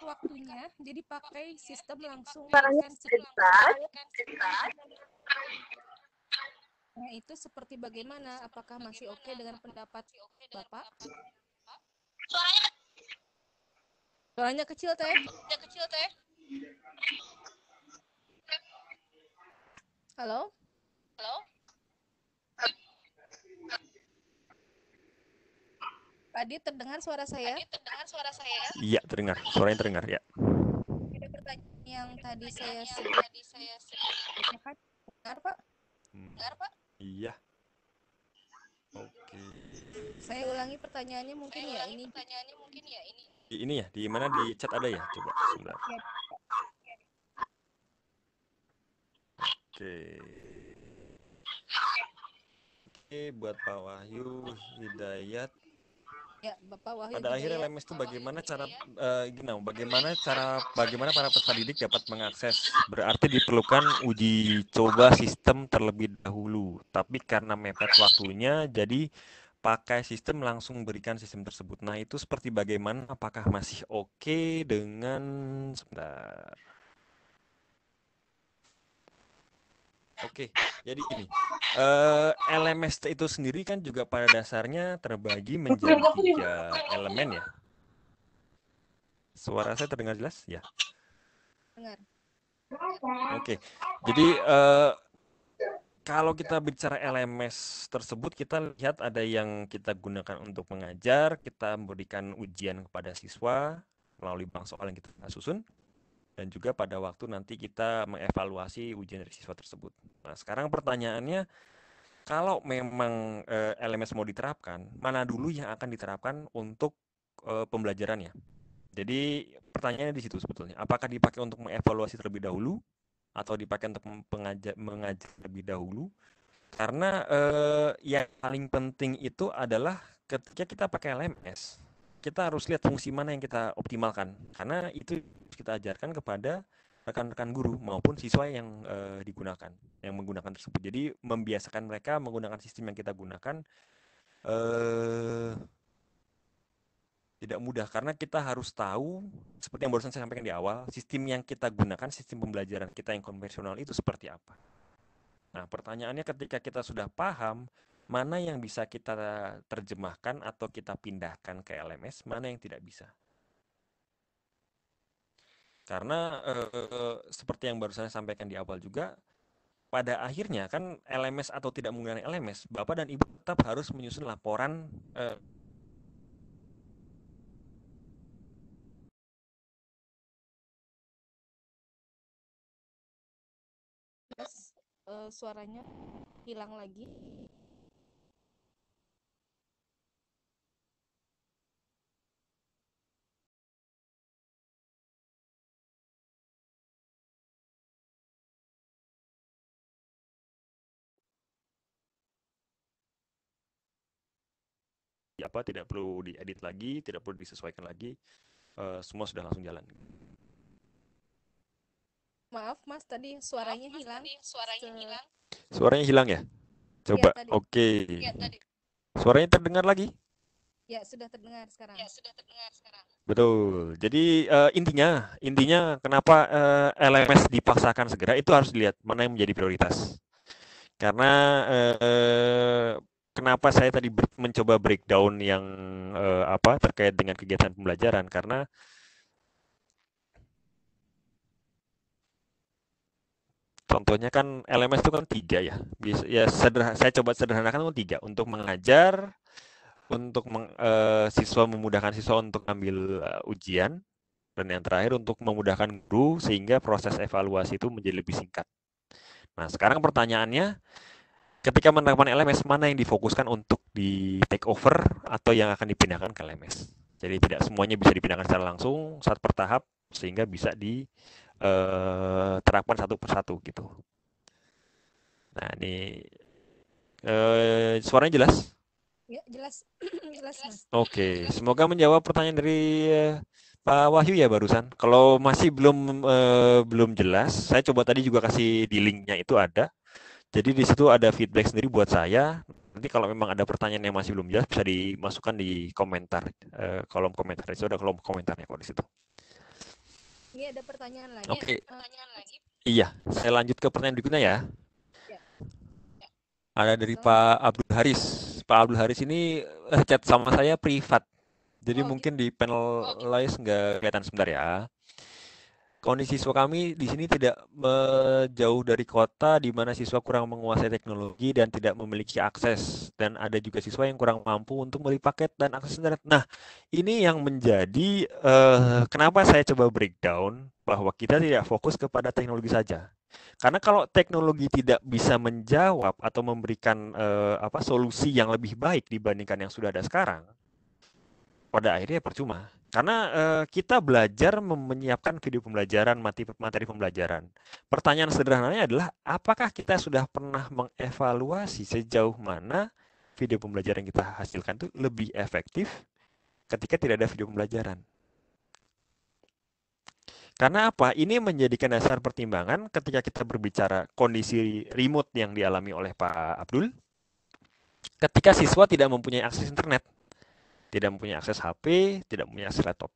C: waktunya jadi pakai sistem langsung nah itu seperti bagaimana, apakah masih oke dengan pendapat Bapak? Suaranya kecil Teh. Halo? Tadi terdengar suara saya?
F: Iya, terdengar. Suaranya terdengar ya.
C: Ada pertanyaan yang tadi saya sebut. Dengar, Pak?
F: Iya. Oke.
C: Saya ulangi pertanyaannya mungkin ya ini.
F: Ini ya, di mana di chat ada ya? Coba sebentar. Oke. Oke, buat Pak Wahyu Hidayat.
C: Ya, Bapak Wahyu
F: Pada akhirnya
C: Hidayat.
F: LMS itu bagaimana para peserta didik dapat mengakses. Berarti diperlukan uji coba sistem terlebih dahulu. Tapi karena mepet waktunya, jadi pakai sistem langsung berikan sistem tersebut. Nah, itu seperti bagaimana? Apakah masih oke dengan sebentar? Oke, jadi ini LMS itu sendiri kan juga pada dasarnya terbagi menjadi 3 elemen ya. Suara saya terdengar jelas? Ya.
C: Dengar.
F: Oke, jadi kalau kita bicara LMS tersebut, kita lihat ada yang kita gunakan untuk mengajar, kita memberikan ujian kepada siswa melalui bank soal yang kita susun, dan juga pada waktu nanti kita mengevaluasi ujian dari siswa tersebut. Nah, sekarang pertanyaannya, kalau memang LMS mau diterapkan, mana dulu yang akan diterapkan untuk pembelajarannya? Jadi pertanyaannya di situ sebetulnya. Apakah dipakai untuk mengevaluasi terlebih dahulu atau dipakai untuk mengajar terlebih dahulu? Karena yang paling penting itu adalah ketika kita pakai LMS, kita harus lihat fungsi mana yang kita optimalkan. Karena itu kita ajarkan kepada rekan-rekan guru maupun siswa yang yang menggunakan tersebut. Jadi membiasakan mereka menggunakan sistem yang kita gunakan tidak mudah karena kita harus tahu seperti yang barusan saya sampaikan di awal, sistem yang kita gunakan, sistem pembelajaran kita yang konvensional itu seperti apa. Nah, pertanyaannya ketika kita sudah paham mana yang bisa kita terjemahkan atau kita pindahkan ke LMS, mana yang tidak bisa. Karena seperti yang baru saya sampaikan di awal juga, pada akhirnya kan LMS atau tidak menggunakan LMS, Bapak dan Ibu tetap harus menyusun laporan
C: suaranya hilang lagi.
F: Apa tidak perlu diedit lagi, tidak perlu disesuaikan lagi, semua sudah langsung jalan.
C: Maaf Mas, tadi suaranya hilang.
F: Suaranya hilang ya? Coba,
C: tadi.
F: oke. Suaranya terdengar lagi?
C: Ya, sudah terdengar sekarang.
F: Betul. Jadi intinya kenapa LMS dipaksakan segera itu harus dilihat mana yang menjadi prioritas. Karena kenapa saya tadi mencoba breakdown yang terkait dengan kegiatan pembelajaran, karena contohnya kan LMS itu kan 3 ya. Ya saya coba sederhanakan itu 3 untuk mengajar, untuk siswa memudahkan siswa untuk ambil ujian, dan yang terakhir untuk memudahkan guru sehingga proses evaluasi itu menjadi lebih singkat. Nah, sekarang pertanyaannya, ketika menerapkan LMS, mana yang difokuskan untuk di take over atau yang akan dipindahkan ke LMS? Jadi tidak semuanya bisa dipindahkan secara langsung, saat bertahap, sehingga bisa diterapkan satu persatu gitu. Nah, ini suaranya jelas?
C: Ya, jelas. Jelas, Mas.
F: Oke, semoga menjawab pertanyaan dari Pak Wahyu ya barusan. Kalau masih belum jelas, saya coba tadi juga kasih di linknya itu ada. Jadi di situ ada feedback sendiri buat saya. Nanti kalau memang ada pertanyaan yang masih belum jelas bisa dimasukkan di komentar, kolom komentar. Itu ada kolom komentarnya kok di situ.
C: Ini ada pertanyaan lagi.
F: Oke. Iya, saya lanjut ke pertanyaan berikutnya ya.
C: Ya.
F: Ada dari Pak Abdul Haris. Pak Abdul Haris ini chat sama saya privat. Jadi mungkin di panelize nggak kelihatan sebentar ya. Kondisi siswa kami di sini tidak jauh dari kota di mana siswa kurang menguasai teknologi dan tidak memiliki akses. Dan ada juga siswa yang kurang mampu untuk membeli paket dan akses internet. Nah, ini yang menjadi kenapa saya coba breakdown bahwa kita tidak fokus kepada teknologi saja. Karena kalau teknologi tidak bisa menjawab atau memberikan solusi yang lebih baik dibandingkan yang sudah ada sekarang, pada akhirnya percuma. Karena kita belajar menyiapkan video pembelajaran, materi pembelajaran. Pertanyaan sederhananya adalah, apakah kita sudah pernah mengevaluasi sejauh mana video pembelajaran yang kita hasilkan itu lebih efektif ketika tidak ada video pembelajaran? Karena apa? Ini menjadikan dasar pertimbangan ketika kita berbicara kondisi remote yang dialami oleh Pak Abdul, ketika siswa tidak mempunyai akses internet, tidak mempunyai akses HP, tidak mempunyai akses laptop.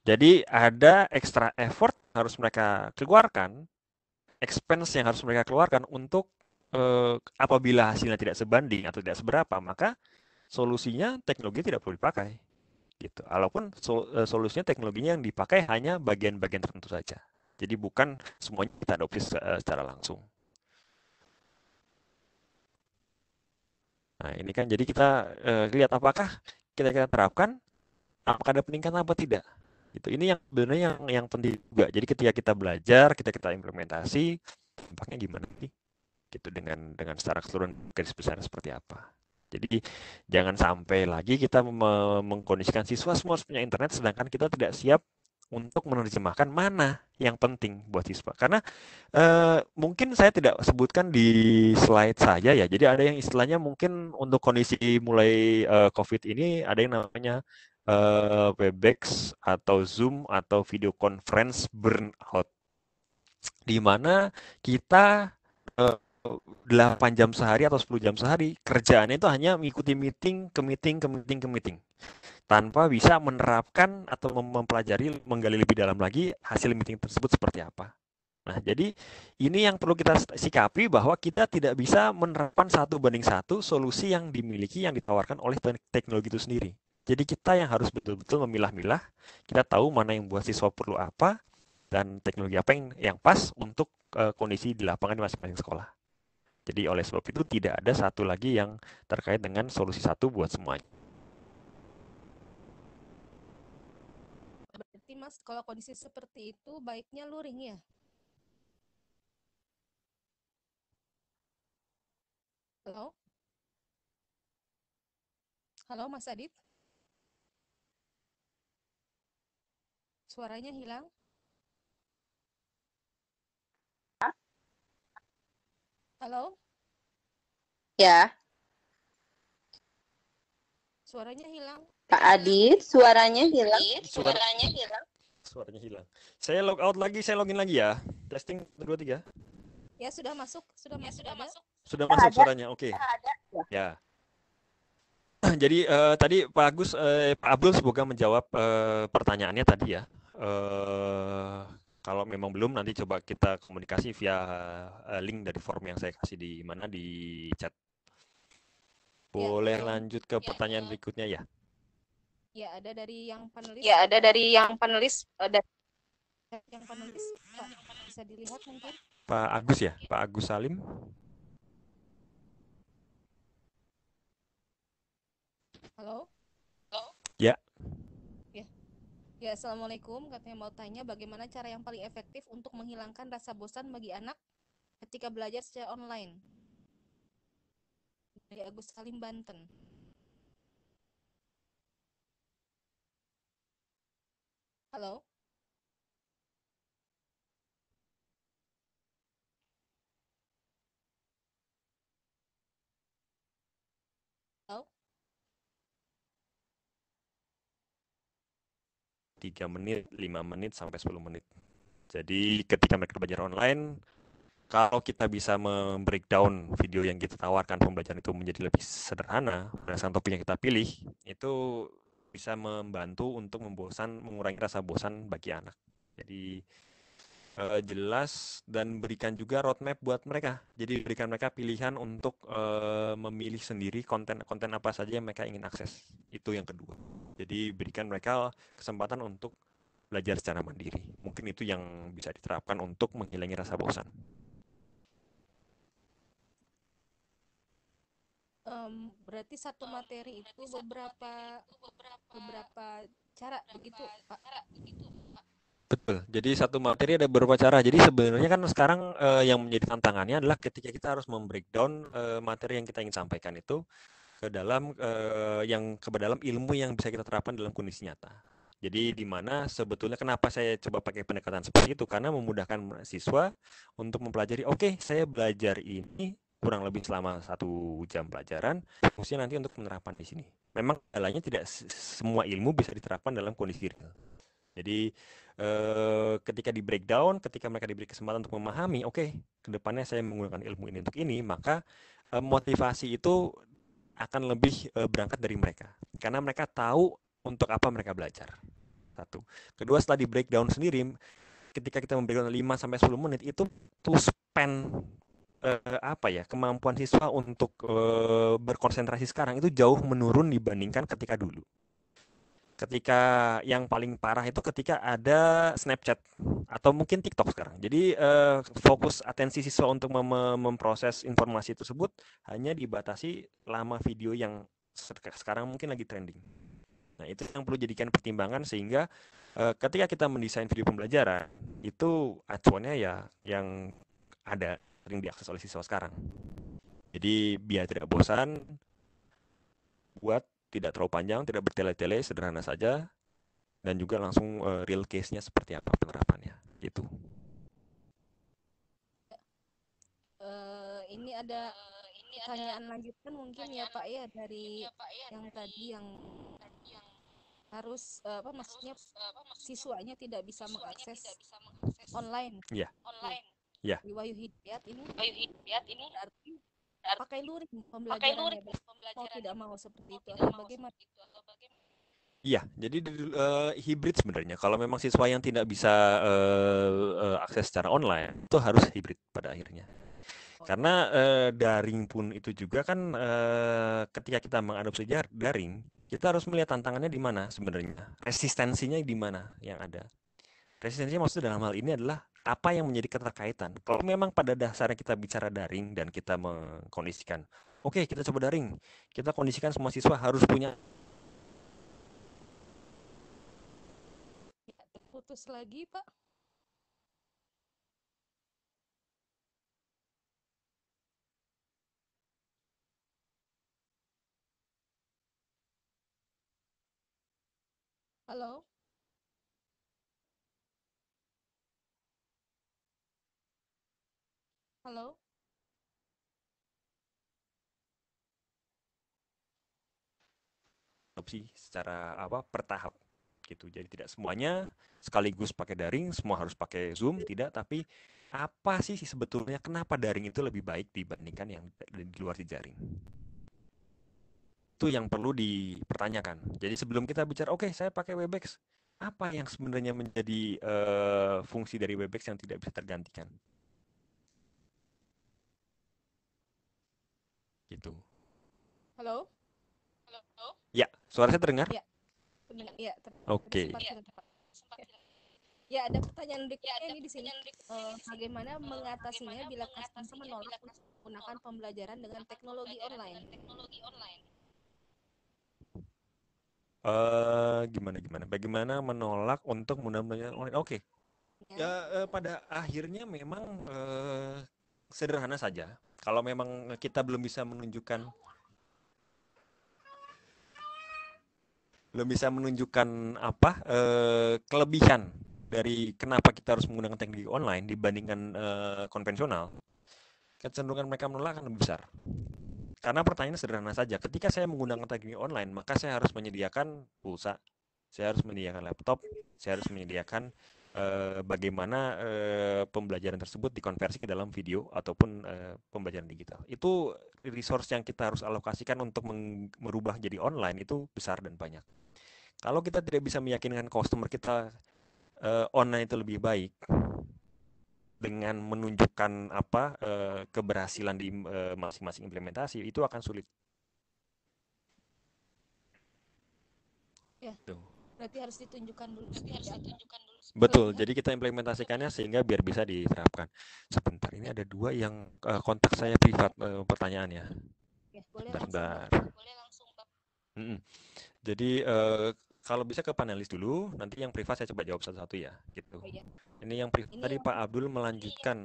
F: Jadi ada extra effort harus mereka keluarkan, expense yang harus mereka keluarkan untuk apabila hasilnya tidak sebanding atau tidak seberapa, maka solusinya teknologi tidak perlu dipakai. Gitu. Walaupun solusinya teknologinya yang dipakai hanya bagian-bagian tertentu saja. Jadi bukan semuanya kita adopsi secara langsung. Nah, ini kan jadi kita lihat apakah kita terapkan, apakah ada peningkatan apa tidak. Gitu. Ini yang sebenarnya yang penting juga. Jadi ketika kita belajar, kita implementasi, dampaknya gimana sih? Gitu dengan secara keseluruhan garis besar seperti apa. Jadi jangan sampai lagi kita mengkondisikan siswa semua harus punya internet, sedangkan kita tidak siap untuk menerjemahkan mana yang penting buat siswa. Karena mungkin saya tidak sebutkan di slide saya ya. Jadi ada yang istilahnya mungkin untuk kondisi mulai COVID ini ada yang namanya Webex atau Zoom atau video conference burnout, di mana kita 8 jam sehari atau 10 jam sehari kerjaannya itu hanya mengikuti meeting ke meeting ke meeting ke meeting tanpa bisa menerapkan atau mempelajari, menggali lebih dalam lagi hasil meeting tersebut seperti apa. Nah, jadi ini yang perlu kita sikapi bahwa kita tidak bisa menerapkan 1:1 solusi yang dimiliki, yang ditawarkan oleh teknologi itu sendiri. Jadi kita yang harus betul-betul memilah-milah, kita tahu mana yang buat siswa perlu apa, dan teknologi apa yang pas untuk kondisi di lapangan di masing-masing sekolah. Jadi oleh sebab itu tidak ada satu lagi yang terkait dengan solusi satu buat semuanya.
C: Berarti Mas, kalau kondisi seperti itu baiknya luring ya? Halo? Halo Mas Adit? Suaranya hilang? Halo?
B: Ya,
C: Suaranya hilang?
B: Pak Adit, suaranya hilang.
F: Suaranya hilang. Saya log out lagi, saya login lagi ya. Testing 1 2 3.
C: Ya sudah masuk ada?
F: Sudah masuk
B: Ada.
F: suaranya. Oke. Ya. Jadi tadi Pak Agus, Pak Abdul semoga menjawab pertanyaannya tadi ya. Kalau memang belum, nanti coba kita komunikasi via link dari form yang saya kasih di mana di chat.
C: Ya,
F: Boleh lanjut ke pertanyaan berikutnya ya?
C: ya ada dari yang panelis.
B: Ya, ada dari yang panelis.
C: Yang panelis, Pak, bisa dilihat mungkin?
F: Pak Agus ya, Pak Agus Salim.
C: Halo?
F: Ya.
C: Ya, Assalamualaikum. Katanya mau tanya bagaimana cara yang paling efektif untuk menghilangkan rasa bosan bagi anak ketika belajar secara online. Dari Agus Salim, Banten. Halo? Halo?
F: 3 menit, 5 menit, sampai 10 menit. Jadi ketika mereka belajar online, kalau kita bisa membreakdown video yang kita tawarkan pembelajaran itu menjadi lebih sederhana berdasarkan topik yang kita pilih, itu bisa membantu untuk mengurangi rasa bosan bagi anak. Jadi jelas dan berikan juga roadmap buat mereka. Jadi berikan mereka pilihan untuk memilih sendiri konten apa saja yang mereka ingin akses. Itu yang kedua. Jadi berikan mereka kesempatan untuk belajar secara mandiri. Mungkin itu yang bisa diterapkan untuk menghilangi rasa bosan.
C: Berarti satu materi itu beberapa cara begitu, Pak?
F: Betul. Jadi satu materi ada beberapa cara. Jadi sebenarnya kan sekarang yang menjadi tantangannya adalah ketika kita harus membreakdown materi yang kita ingin sampaikan itu ke dalam ke dalam ilmu yang bisa kita terapkan dalam kondisi nyata. Jadi di mana sebetulnya kenapa saya coba pakai pendekatan seperti itu, karena memudahkan siswa untuk mempelajari. Oke, saya belajar ini kurang lebih selama 1 jam pelajaran, fungsinya nanti untuk menerapkan di sini. Memang kendalanya tidak semua ilmu bisa diterapkan dalam kondisi real. Jadi ketika di breakdown, ketika mereka diberi kesempatan untuk memahami, oke, kedepannya saya menggunakan ilmu ini untuk ini, maka motivasi itu akan lebih berangkat dari mereka. Karena mereka tahu untuk apa mereka belajar. Satu. Kedua, setelah di breakdown sendiri, ketika kita membreakdown 5-10 menit, itu to spend kemampuan siswa untuk berkonsentrasi sekarang itu jauh menurun dibandingkan ketika dulu. Ketika yang paling parah itu ketika ada Snapchat atau mungkin TikTok sekarang. Jadi fokus atensi siswa untuk memproses informasi tersebut hanya dibatasi lama video yang sekarang mungkin lagi trending. Nah, itu yang perlu jadikan pertimbangan sehingga ketika kita mendesain video pembelajaran, itu acuannya ya yang ada sering diakses oleh siswa sekarang. Jadi biar tidak bosan, buat tidak terlalu panjang, tidak bertele-tele, sederhana saja, dan juga langsung real case-nya seperti apa penerapannya, gitu.
C: Ini ada pertanyaan lanjutan mungkin ya Pak ya dari yang tadi yang harus maksudnya siswanya tidak bisa mengakses online.
F: Iya. Iya.
C: Di Wahyu Hidayat ini berarti pakai luring pembelajarannya, mau tidak mau seperti itu atau bagaimana?
F: Iya, jadi hibrid sebenarnya. Kalau memang siswa yang tidak bisa akses secara online, itu harus hibrid pada akhirnya. Karena daring pun itu juga kan ketika kita mengadopsi daring, kita harus melihat tantangannya di mana sebenarnya. Resistensinya di mana yang ada. Resistensinya maksudnya dalam hal ini adalah apa yang menjadi keterkaitan. Kalau memang pada dasarnya kita bicara daring dan kita mengkondisikan, oke, kita coba daring. Kita kondisikan semua siswa harus punya.
C: Putus lagi Pak. Halo? Halo?
F: Opsi secara bertahap gitu. Jadi tidak semuanya sekaligus pakai daring, semua harus pakai Zoom, tidak, tapi apa sih sebetulnya kenapa daring itu lebih baik dibandingkan yang di luar jejaring? Itu yang perlu dipertanyakan. Jadi sebelum kita bicara, oke, saya pakai Webex, apa yang sebenarnya menjadi fungsi dari Webex yang tidak bisa tergantikan? Gitu.
C: Halo?
F: Ya, suara saya terdengar?
C: Ya, pendengar. Ya, tadi
F: Oke.
C: sempat hilang, Pak. Ya. Ya, ada pertanyaan berikutnya ini di sini. Bagaimana mengatasinya bila customer menolak untuk menggunakan pembelajaran dengan teknologi online?
F: Gimana? Bagaimana menolak untuk menggunakan online? Oke.
C: Ya,
F: Ya, pada akhirnya memang sederhana saja. Kalau memang kita belum bisa menunjukkan apa kelebihan dari kenapa kita harus menggunakan teknologi online dibandingkan konvensional, kecenderungan mereka menolak akan lebih besar. Karena pertanyaannya sederhana saja. Ketika saya menggunakan teknologi online, maka saya harus menyediakan pulsa, saya harus menyediakan laptop, saya harus menyediakan bagaimana pembelajaran tersebut dikonversi ke dalam video ataupun pembelajaran digital. Itu resource yang kita harus alokasikan untuk merubah jadi online itu besar dan banyak. Kalau kita tidak bisa meyakinkan customer kita online itu lebih baik dengan menunjukkan keberhasilan di masing-masing implementasi, itu akan sulit.
C: ya.
F: Tuh.
C: Berarti harus ditunjukkan dulu seperti apa
F: Betul,
C: kelebihan.
F: jadi kita implementasikannya sehingga biar bisa diterapkan. Sebentar, ini ada dua yang kontak saya privat pertanyaannya.
C: Ya, boleh langsung,
F: Sebentar.
C: Bapak.
F: Mm-mm. Jadi kalau bisa ke panelis dulu, nanti yang privat saya coba jawab satu-satu ya, gitu.
C: Oh, ya.
F: Ini yang privat
C: Ini
F: tadi
C: yang
F: Pak Abdul melanjutkan.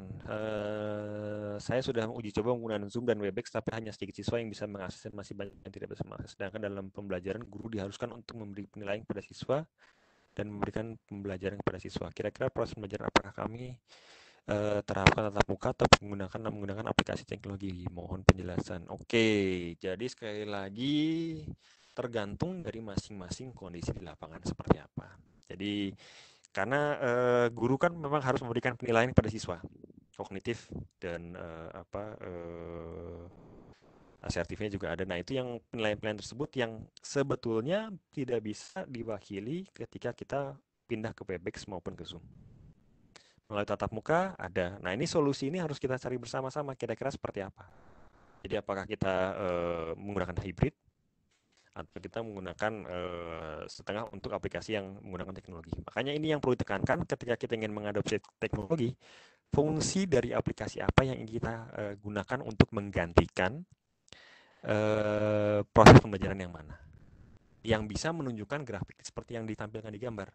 F: Saya sudah uji coba menggunakan Zoom dan Webex, tapi hanya sedikit siswa yang bisa mengakses, masih banyak yang tidak bisa mengakses. Sedangkan dalam pembelajaran, guru diharuskan untuk memberi penilaian kepada siswa dan memberikan pembelajaran kepada siswa. Kira-kira proses pembelajaran apakah kami terapkan tatap muka atau menggunakan aplikasi teknologi? Mohon penjelasan. Oke, jadi sekali lagi tergantung dari masing-masing kondisi di lapangan seperti apa. Jadi karena guru kan memang harus memberikan penilaian pada siswa, kognitif dan asertifnya juga ada. Nah, itu yang penilaian-penilaian tersebut yang sebetulnya tidak bisa diwakili ketika kita pindah ke Webex maupun ke Zoom. Melalui tatap muka ada. Nah, ini solusi ini harus kita cari bersama-sama kira-kira seperti apa. Jadi apakah kita menggunakan hybrid atau kita menggunakan setengah untuk aplikasi yang menggunakan teknologi. Makanya ini yang perlu ditekankan ketika kita ingin mengadopsi teknologi, fungsi dari aplikasi apa yang ingin kita gunakan untuk menggantikan proses pembelajaran yang mana. Yang bisa menunjukkan grafik seperti yang ditampilkan di gambar.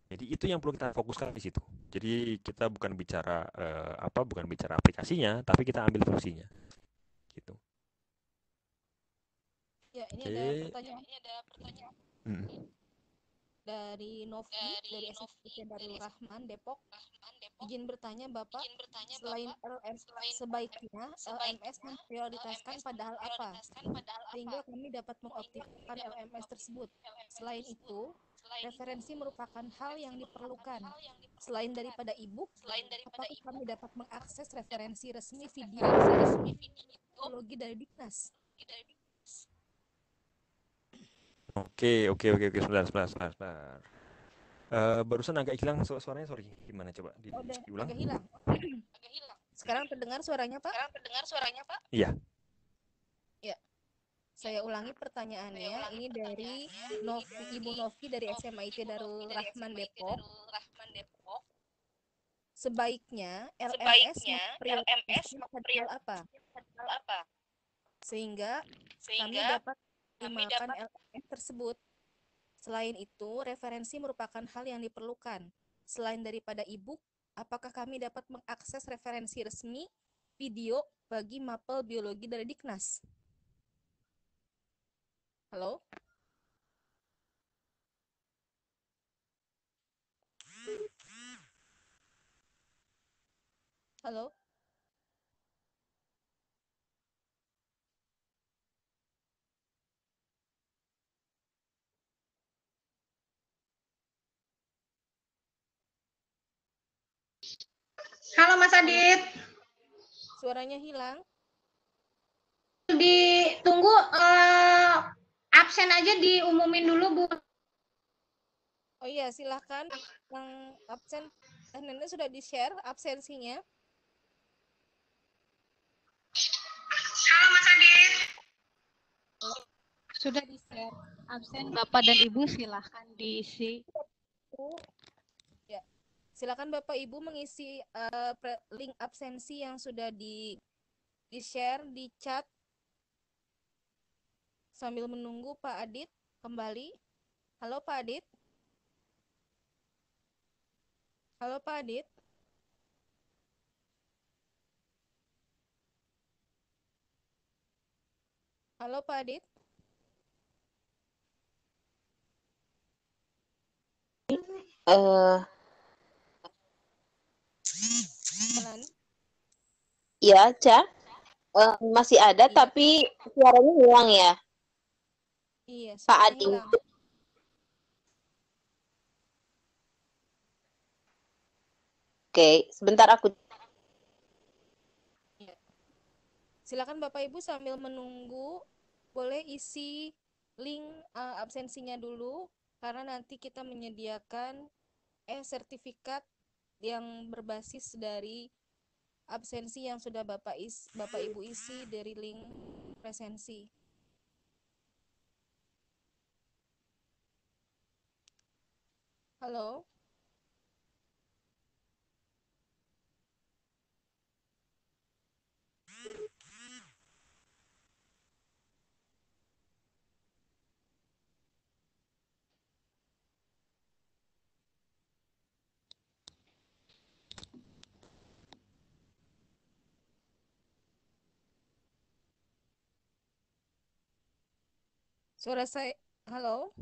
F: Jadi itu yang perlu kita fokuskan di situ. Jadi kita bukan bicara bukan bicara aplikasinya, tapi kita ambil fungsinya. Gitu.
C: Ya, ini
F: Oke.
C: ada pertanyaan dari Novi dari SMP Darul Rahman Depok. Izin bertanya Bapak, selain sebaiknya LMS memprioritaskan pada hal apa sehingga kami dapat mengoptimalkan LMS tersebut. Selain itu, referensi merupakan hal yang diperlukan. Selain daripada e-book, apakah kami dapat mengakses referensi resmi video teknologi dari Diknas?
F: Oke. Sebentar. Barusan agak hilang suaranya, sorry. Gimana coba diulang?
C: Agak hilang. Sekarang terdengar suaranya, Pak?
F: Iya.
C: Ya. Saya ulangi pertanyaannya. Ini dari Ibu Novi dari SMIT Darul Rahman Depok. Sebaiknya LMS memprioritaskan pada hal apa sehingga kami dapat mengoptimalkan LMS tersebut. Selain itu, referensi merupakan hal yang diperlukan. Selain daripada e-book, apakah kami dapat mengakses referensi resmi video bagi mapel biologi dari Diknas? Halo? Halo?
A: Halo Mas Adit,
C: Suaranya hilang.
A: ditunggu absen aja diumumin dulu Bu.
C: Oh iya, silahkan yang absen. Nenek sudah di-share absensinya.
A: Halo Mas Adit.
E: Sudah di-share. Absen Bapak dan Ibu silahkan diisi.
C: Ya, silakan Bapak Ibu mengisi link absensi yang sudah di-share di chat sambil menunggu Pak Adit kembali. Halo Pak Adit. Halo Pak Adit. Halo Pak Adit. Jalan.
G: Ya, Ca. Masih ada,
C: Iya.
G: tapi suaranya hilang ya,
C: Iya,
G: Pak
C: suaranya
G: Adi.
C: hilang.
G: Oke, sebentar aku.
C: Iya. Silakan Bapak Ibu sambil menunggu boleh isi link absensinya dulu karena nanti kita menyediakan sertifikat yang berbasis dari absensi yang sudah Bapak Ibu isi dari link presensi. Halo? Suara saya, halo?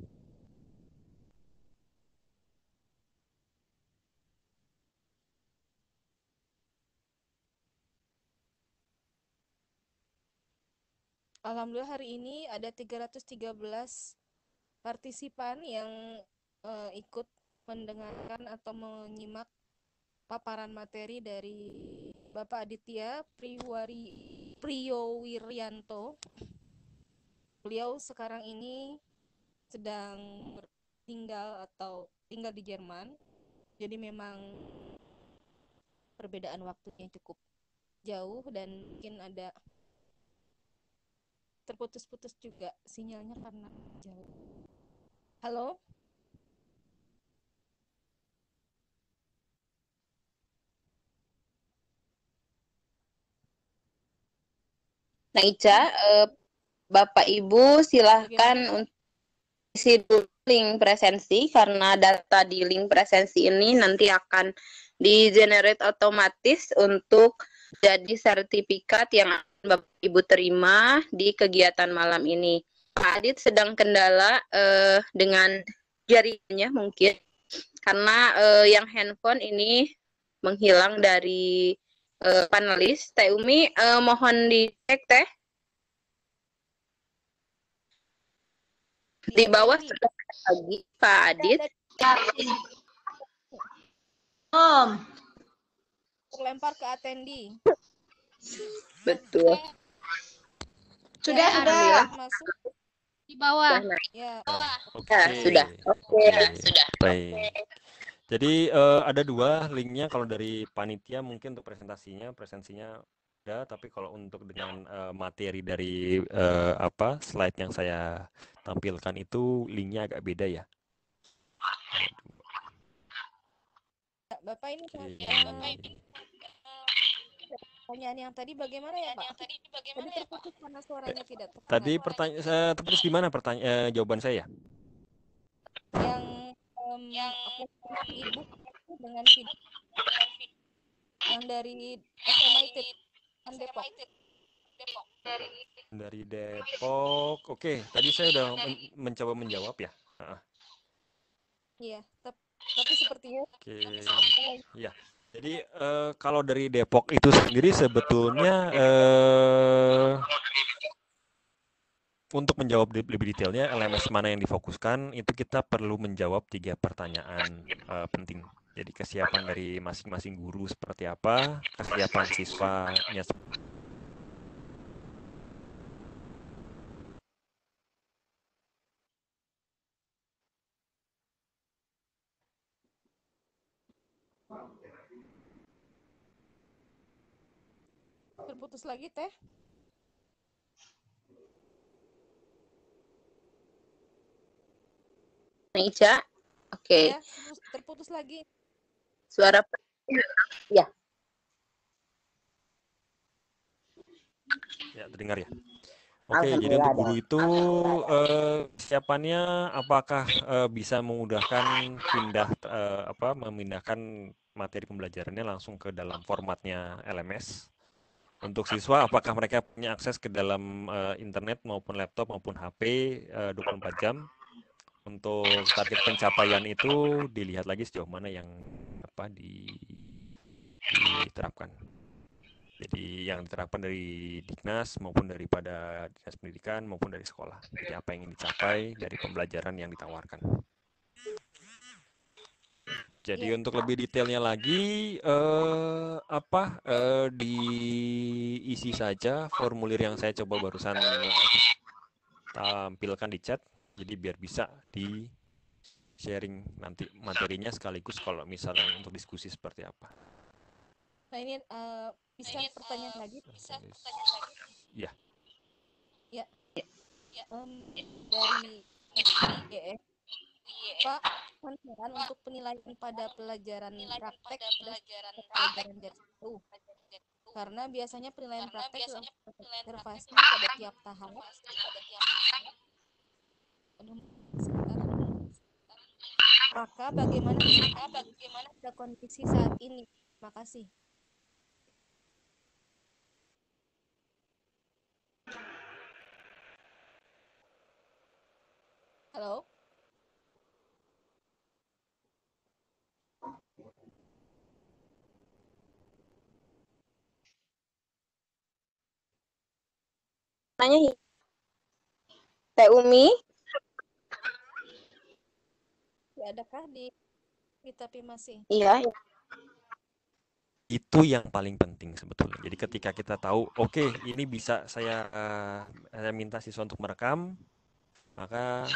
C: Alhamdulillah hari ini ada 313 partisipan yang ikut mendengarkan atau menyimak paparan materi dari Bapak Aditya Priyowiryanto. Beliau sekarang ini sedang tinggal di Jerman. Jadi memang perbedaan waktunya cukup jauh dan mungkin ada terputus-putus juga sinyalnya karena jauh. Halo?
G: Nah, Ica, Bapak Ibu silahkan
C: Bagaimana?
G: untuk isi dulu link presensi karena data di link presensi ini nanti akan di-generate otomatis untuk jadi sertifikat yang akan Bapak Ibu terima di kegiatan malam ini. Pak Adit sedang kendala dengan jaringannya mungkin karena yang handphone ini menghilang dari panelis. Teh Umi mohon dicek Teh. Di bawah sudah lagi Pak Adit.
C: Terlempar ke atendi.
G: Betul.
A: Sudah.
C: Masuk
E: Di bawah.
C: ya.
F: Oke.
G: Ya, sudah. Oke.
F: Sudah. Baik. Jadi ada dua linknya kalau dari panitia mungkin untuk presensinya ada, tapi kalau untuk dengan materi dari slide yang saya tampilkan itu linknya agak beda ya.
C: Bapak ini pertanyaan yang tadi bagaimana ya Pak? Tadi terputus karena suaranya tidak terdengar.
F: Tadi terputus gimana jawaban saya?
C: Yang aplikasi e-book dengan video yang dari SMIT Depok.
F: Dari Depok. Oke, tadi saya udah mencoba menjawab ya.
C: Iya, tapi sepertinya
F: Oke. Ya. Jadi kalau dari Depok itu sendiri sebetulnya untuk menjawab lebih detailnya LMS mana yang difokuskan itu kita perlu menjawab 3 pertanyaan penting. Jadi kesiapan dari masing-masing guru seperti apa, kesiapan siswanya.
C: Terputus lagi Teh.
G: Ica, oke.
C: Ya, terputus lagi.
G: Suara ya.
F: Ya, terdengar ya. Oke, jadi untuk guru itu kesiapannya apakah bisa memudahkan memindahkan materi pembelajarannya langsung ke dalam formatnya LMS. Untuk siswa, apakah mereka punya akses ke dalam internet maupun laptop maupun HP 24 jam? Untuk target pencapaian itu dilihat lagi sejauh mana yang diterapkan. Jadi yang diterapkan dari Diknas maupun daripada Dinas Pendidikan maupun dari sekolah. Jadi apa yang ingin dicapai dari pembelajaran yang ditawarkan. Jadi untuk lebih detailnya lagi, diisi saja formulir yang saya coba barusan tampilkan di chat. Jadi biar bisa di sharing nanti materinya sekaligus kalau misalnya untuk diskusi seperti apa.
C: Nah ini bisa pertanyaan lagi?
F: Iya.
C: Ya. Dari IGF, Pak, saran untuk penilaian pada pelajaran praktek pelajaran jarak jauh. Karena biasanya penilaian praktek observasi pada tiap tahap. Maka bagaimana kondisi saat ini? Terima kasih. Halo?
G: Nanya Teh Umi?
C: Ya, adakah tapi masih?
G: Iya.
F: Itu yang paling penting sebetulnya. Jadi ketika kita tahu, oke, ini bisa saya minta siswa untuk merekam, maka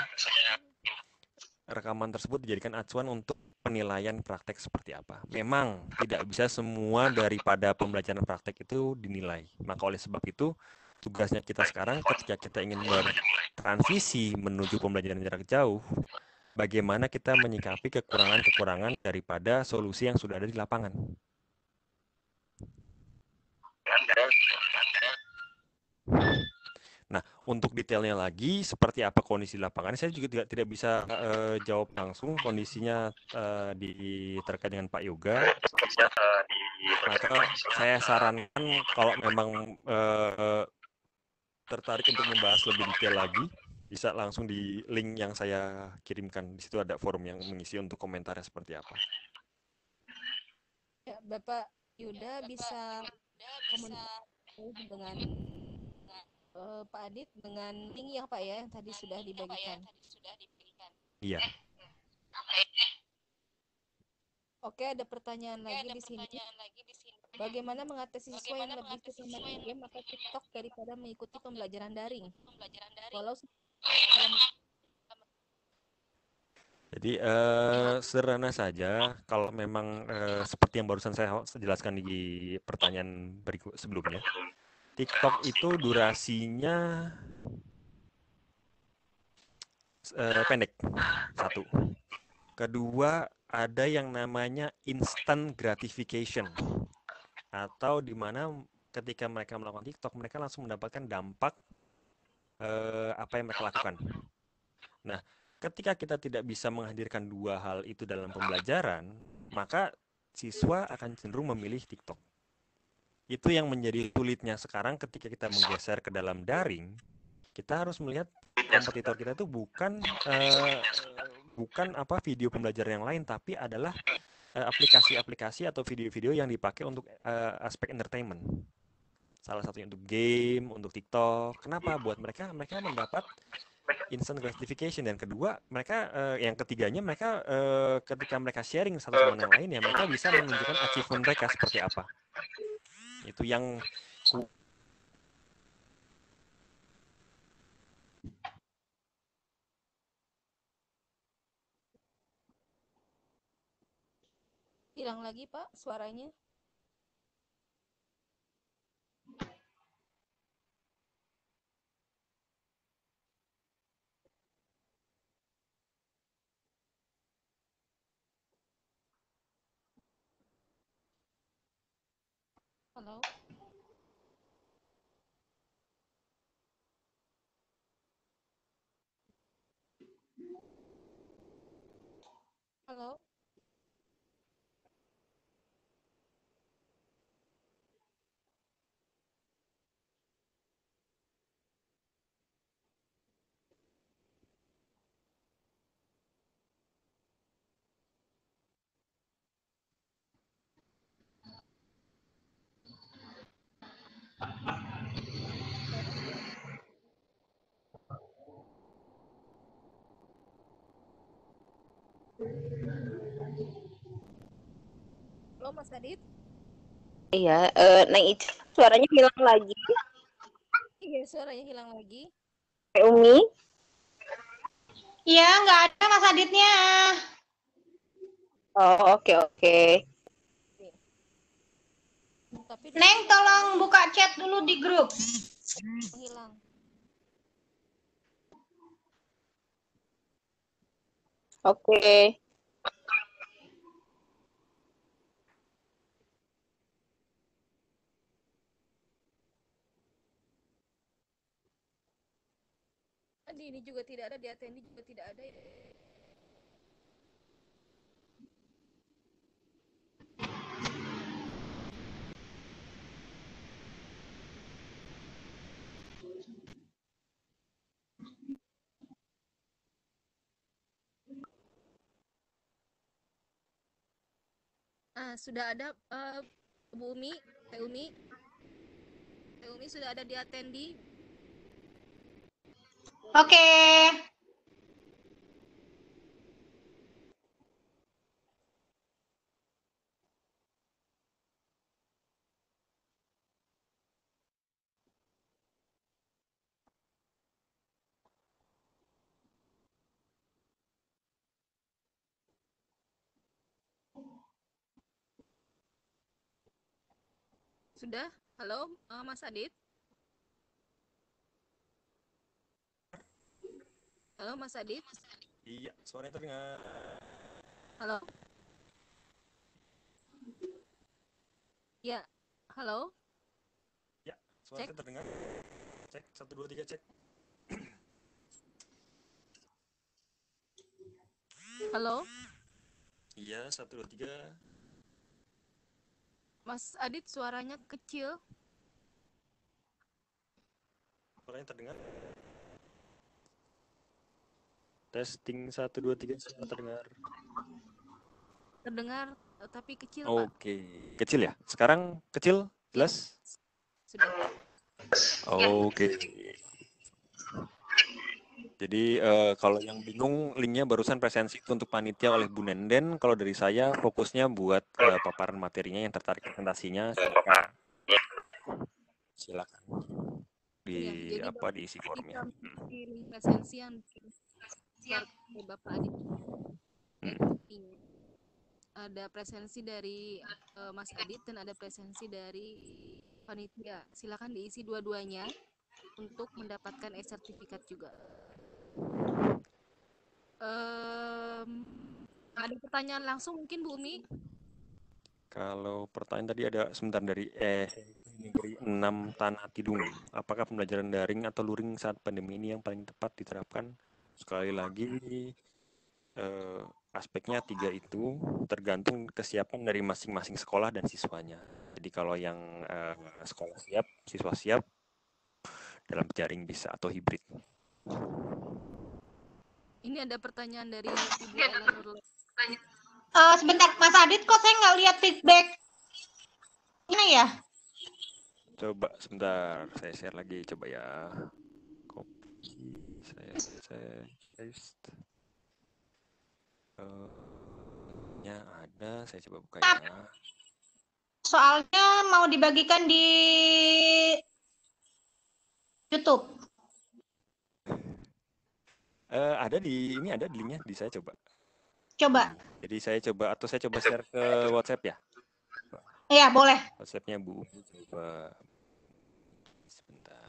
F: rekaman tersebut dijadikan acuan untuk penilaian praktek seperti apa. Memang tidak bisa semua daripada pembelajaran praktek itu dinilai. Maka oleh sebab itu, tugasnya kita sekarang ketika kita ingin bertransisi menuju pembelajaran jarak jauh, bagaimana kita menyikapi kekurangan-kekurangan daripada solusi yang sudah ada di lapangan. Nah, untuk detailnya lagi, seperti apa kondisi lapangan, saya juga tidak bisa jawab langsung kondisinya terkait dengan Pak Yoga. Maka saya sarankan kalau memang tertarik untuk membahas lebih detail lagi, bisa langsung di link yang saya kirimkan. Di situ ada forum yang mengisi untuk komentarnya seperti apa.
C: Ya, Bapak Yuda bisa komunikasi dengan Pak Adit dengan link ya Pak ya yang tadi sudah dibagikan.
F: Iya.
C: Oke, ada pertanyaan lagi di sini. Bagaimana mengatasi siswa yang lebih suka main game atau TikTok daripada mengikuti pembelajaran daring? Walau
F: Jadi sederhana saja, kalau memang seperti yang barusan saya jelaskan di pertanyaan berikut sebelumnya, TikTok itu durasinya pendek, satu. Kedua, ada yang namanya instant gratification, atau di mana ketika mereka melakukan TikTok, mereka langsung mendapatkan dampak apa yang mereka lakukan. Nah, ketika kita tidak bisa menghadirkan dua hal itu dalam pembelajaran, maka siswa akan cenderung memilih TikTok. Itu yang menjadi sulitnya sekarang ketika kita menggeser ke dalam daring, kita harus melihat kompetitor kita itu bukan video pembelajaran yang lain, tapi adalah aplikasi-aplikasi atau video-video yang dipakai untuk aspek entertainment. Salah satunya untuk game, untuk TikTok. Kenapa? Buat mereka mendapat instant gratification, dan kedua mereka yang ketiganya mereka ketika mereka sharing satu sama yang lain ya mereka bisa menunjukkan achievement mereka seperti apa. Itu yang
C: Hilang lagi Pak suaranya. Halo. Halo. Halo Mas Adit.
G: Iya, Neng Ica suaranya hilang lagi.
C: Iya, suaranya hilang lagi.
G: Umi.
A: Iya, nggak ada Mas Aditnya.
G: Oh, oke.
C: Tapi
A: Neng, tolong buka chat dulu di grup.
C: hilang.
G: Oke.
C: Di ini juga tidak ada, di attendee juga tidak ada. Sudah ada Bu Umi, Teh Umi sudah ada di attendee.
A: Oke.
C: Sudah? Halo, Mas Adit? Halo, Mas Adit?
F: iya suaranya terdengar.
C: Halo? Ya, halo?
F: Ya, suaranya terdengar. Cek 1 2 3 cek.
C: Halo?
F: Iya, 1 2 3.
C: Mas Adit suaranya kecil.
F: Suaranya terdengar. Testing 1 2 3 terdengar.
C: Terdengar tapi kecil, Pak.
F: Oke. Kecil ya? Sekarang kecil? Jelas?
C: Sudah.
F: Oke. Jadi kalau yang bingung linknya barusan presensi itu untuk panitia oleh Bu Nenden. Kalau dari saya fokusnya buat paparan materinya yang tertarik presentasinya silakan di
C: jadi
F: diisi formnya.
C: Di link presensi yang dari Bapak Adit. Ada presensi dari Mas Adit dan ada presensi dari panitia. Silakan diisi dua-duanya untuk mendapatkan e-sertifikat juga. Ada pertanyaan langsung mungkin Bu Umi?
F: Kalau pertanyaan tadi ada sebentar dari Negeri 6 Tanah Tidung. Apakah pembelajaran daring atau luring saat pandemi ini yang paling tepat diterapkan? Sekali lagi aspeknya 3 itu tergantung kesiapan dari masing-masing sekolah dan siswanya. Jadi kalau yang sekolah siap, siswa siap, dalam daring bisa atau hibrid.
C: Ini ada pertanyaan dari Ibu Ella Nurul.
A: Sebentar, Mas Adit, kok saya nggak lihat feedback? Gimana ya?
F: Coba sebentar, saya share lagi coba ya. Copy, saya paste. Nya ada, saya coba buka ya.
A: Soalnya mau dibagikan di YouTube.
F: Ada di ini, ada di linknya di saya coba.
A: Coba.
F: Jadi saya coba atau saya coba share ke WhatsApp ya.
A: Iya, boleh.
F: WhatsApp-nya Bu Umi coba. Sebentar.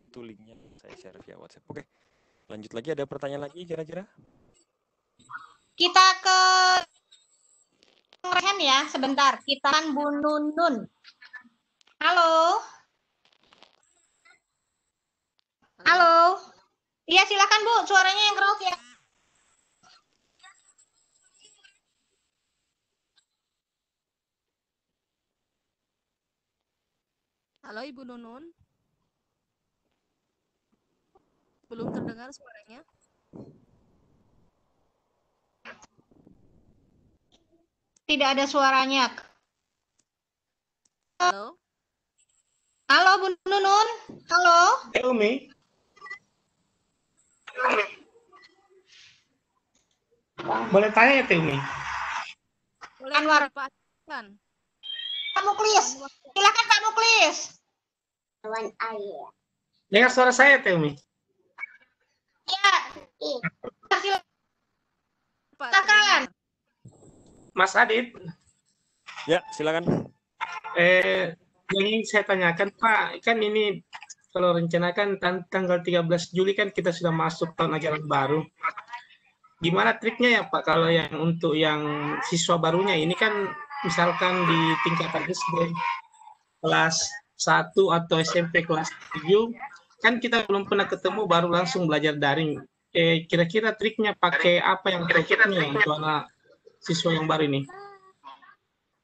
F: Itu linknya saya share via WhatsApp. Oke. Lanjut lagi, ada pertanyaan lagi kira-kira?
A: Kita ke Rehan ya, sebentar. Kita kan Bu Nunun. Halo. Halo. Iya, silakan Bu, suaranya yang keras ya.
C: Halo Ibu Nunun. Belum terdengar suaranya.
A: Tidak ada suaranya.
C: Halo.
A: Halo Bu Nunun. Halo.
H: Umi. Boleh tanya ya Umi?
C: Boleh
A: Anwar.
C: Pak Anwar.
A: Pak Muklis. Silakan Pak Muklis.
H: Dengar suara saya Umi?
A: Ya.
C: Pak,
A: Silakan.
H: Mas Adit.
F: Ya, silakan.
H: Yang ingin saya tanyakan Pak, kan ini kalau rencanakan tanggal 13 Juli kan kita sudah masuk tahun ajaran baru. Gimana triknya ya Pak kalau yang untuk yang siswa barunya ini kan misalkan di tingkatan SD kelas 1 atau SMP kelas 7 kan kita belum pernah ketemu baru langsung belajar daring. Kira-kira triknya pakai apa yang triknya untuk anak siswa yang baru ini?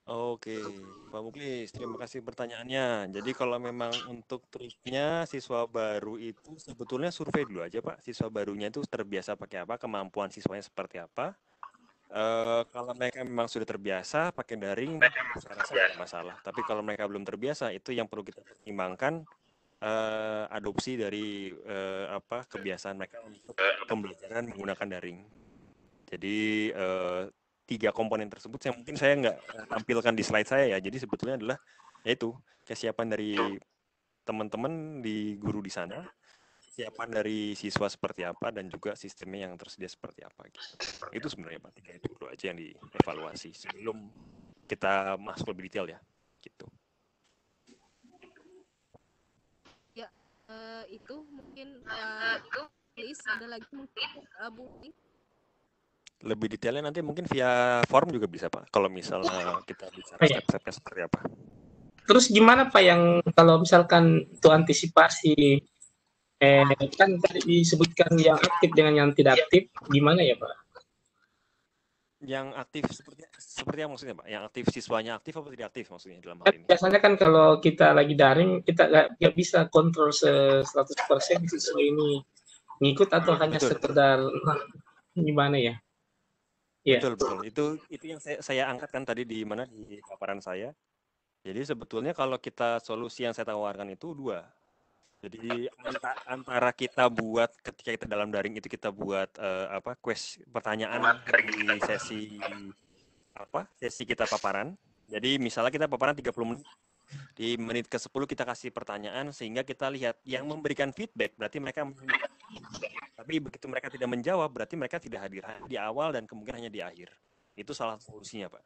F: Oke, Pak Muklis, terima kasih pertanyaannya. Jadi kalau memang untuk triknya siswa baru itu sebetulnya survei dulu aja Pak. Siswa barunya itu terbiasa pakai apa, kemampuan siswanya seperti apa. Kalau mereka memang sudah terbiasa pakai daring, saya rasa tidak masalah. Tapi kalau mereka belum terbiasa, itu yang perlu kita pertimbangkan adopsi dari kebiasaan mereka untuk pembelajaran menggunakan daring. Jadi 3 komponen tersebut yang mungkin saya nggak tampilkan di slide saya ya. Jadi sebetulnya adalah yaitu kesiapan dari teman-teman di guru di sana, kesiapan dari siswa seperti apa, dan juga sistemnya yang tersedia seperti apa. Gitu. Itu sebenarnya Pak, 3 itu dulu aja yang dievaluasi sebelum kita masuk lebih detail ya. Gitu.
C: Ya, itu mungkin please ada lagi mungkin Bu.
F: Lebih detailnya nanti mungkin via form juga bisa Pak, kalau misalnya kita bicara step-stepnya seperti apa.
H: Terus gimana Pak yang kalau misalkan itu antisipasi kan tadi disebutkan yang aktif dengan yang tidak aktif, gimana ya Pak?
F: Yang aktif seperti apa maksudnya Pak? Yang aktif siswanya aktif atau tidak aktif maksudnya dalam hal ini?
H: Biasanya kan kalau kita lagi daring, kita nggak bisa kontrol 100% siswa ini ngikut atau hanya sekedar gimana ya?
F: Betul. Itu yang saya angkatkan tadi di paparan saya. Jadi sebetulnya kalau kita solusi yang saya tawarkan itu 2. Jadi antara kita buat ketika kita dalam daring itu kita buat pertanyaan di sesi kita paparan. Jadi misalnya kita paparan 30 menit. Di menit ke-10 kita kasih pertanyaan sehingga kita lihat yang memberikan feedback berarti mereka menjawab. Tapi begitu mereka tidak menjawab berarti mereka tidak hadir di awal dan kemungkinan hanya di akhir. Itu salah solusinya Pak.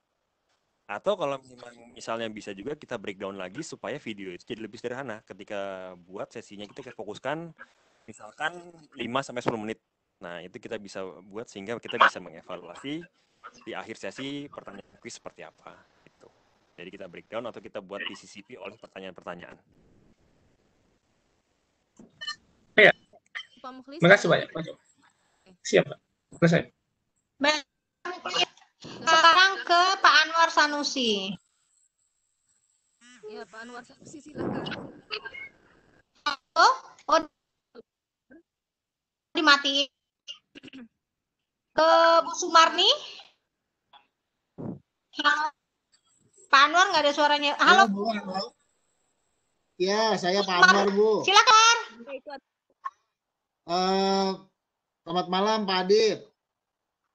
F: Atau kalau misalnya bisa juga kita breakdown lagi supaya video itu jadi lebih sederhana. Ketika buat sesinya kita fokuskan misalkan 5-10 menit. Nah itu kita bisa buat sehingga kita bisa mengevaluasi di akhir sesi pertanyaan kuis seperti apa. Jadi kita breakdown atau kita buat disisipi oleh pertanyaan-pertanyaan.
H: Ya.
C: Pak Muklis.
H: Makasih banyak. Siap Pak. Selesai.
A: Baik. Sekarang ke Pak Anwar Sanusi.
C: Ya Pak Anwar Sanusi silakan.
A: matiin. Ke Bu Sumarni. Pak Anwar nggak ada suaranya. Halo.
I: Bu. Ya, saya Pak Anwar, Bu.
A: Silakan.
I: Selamat malam, Pak Adit.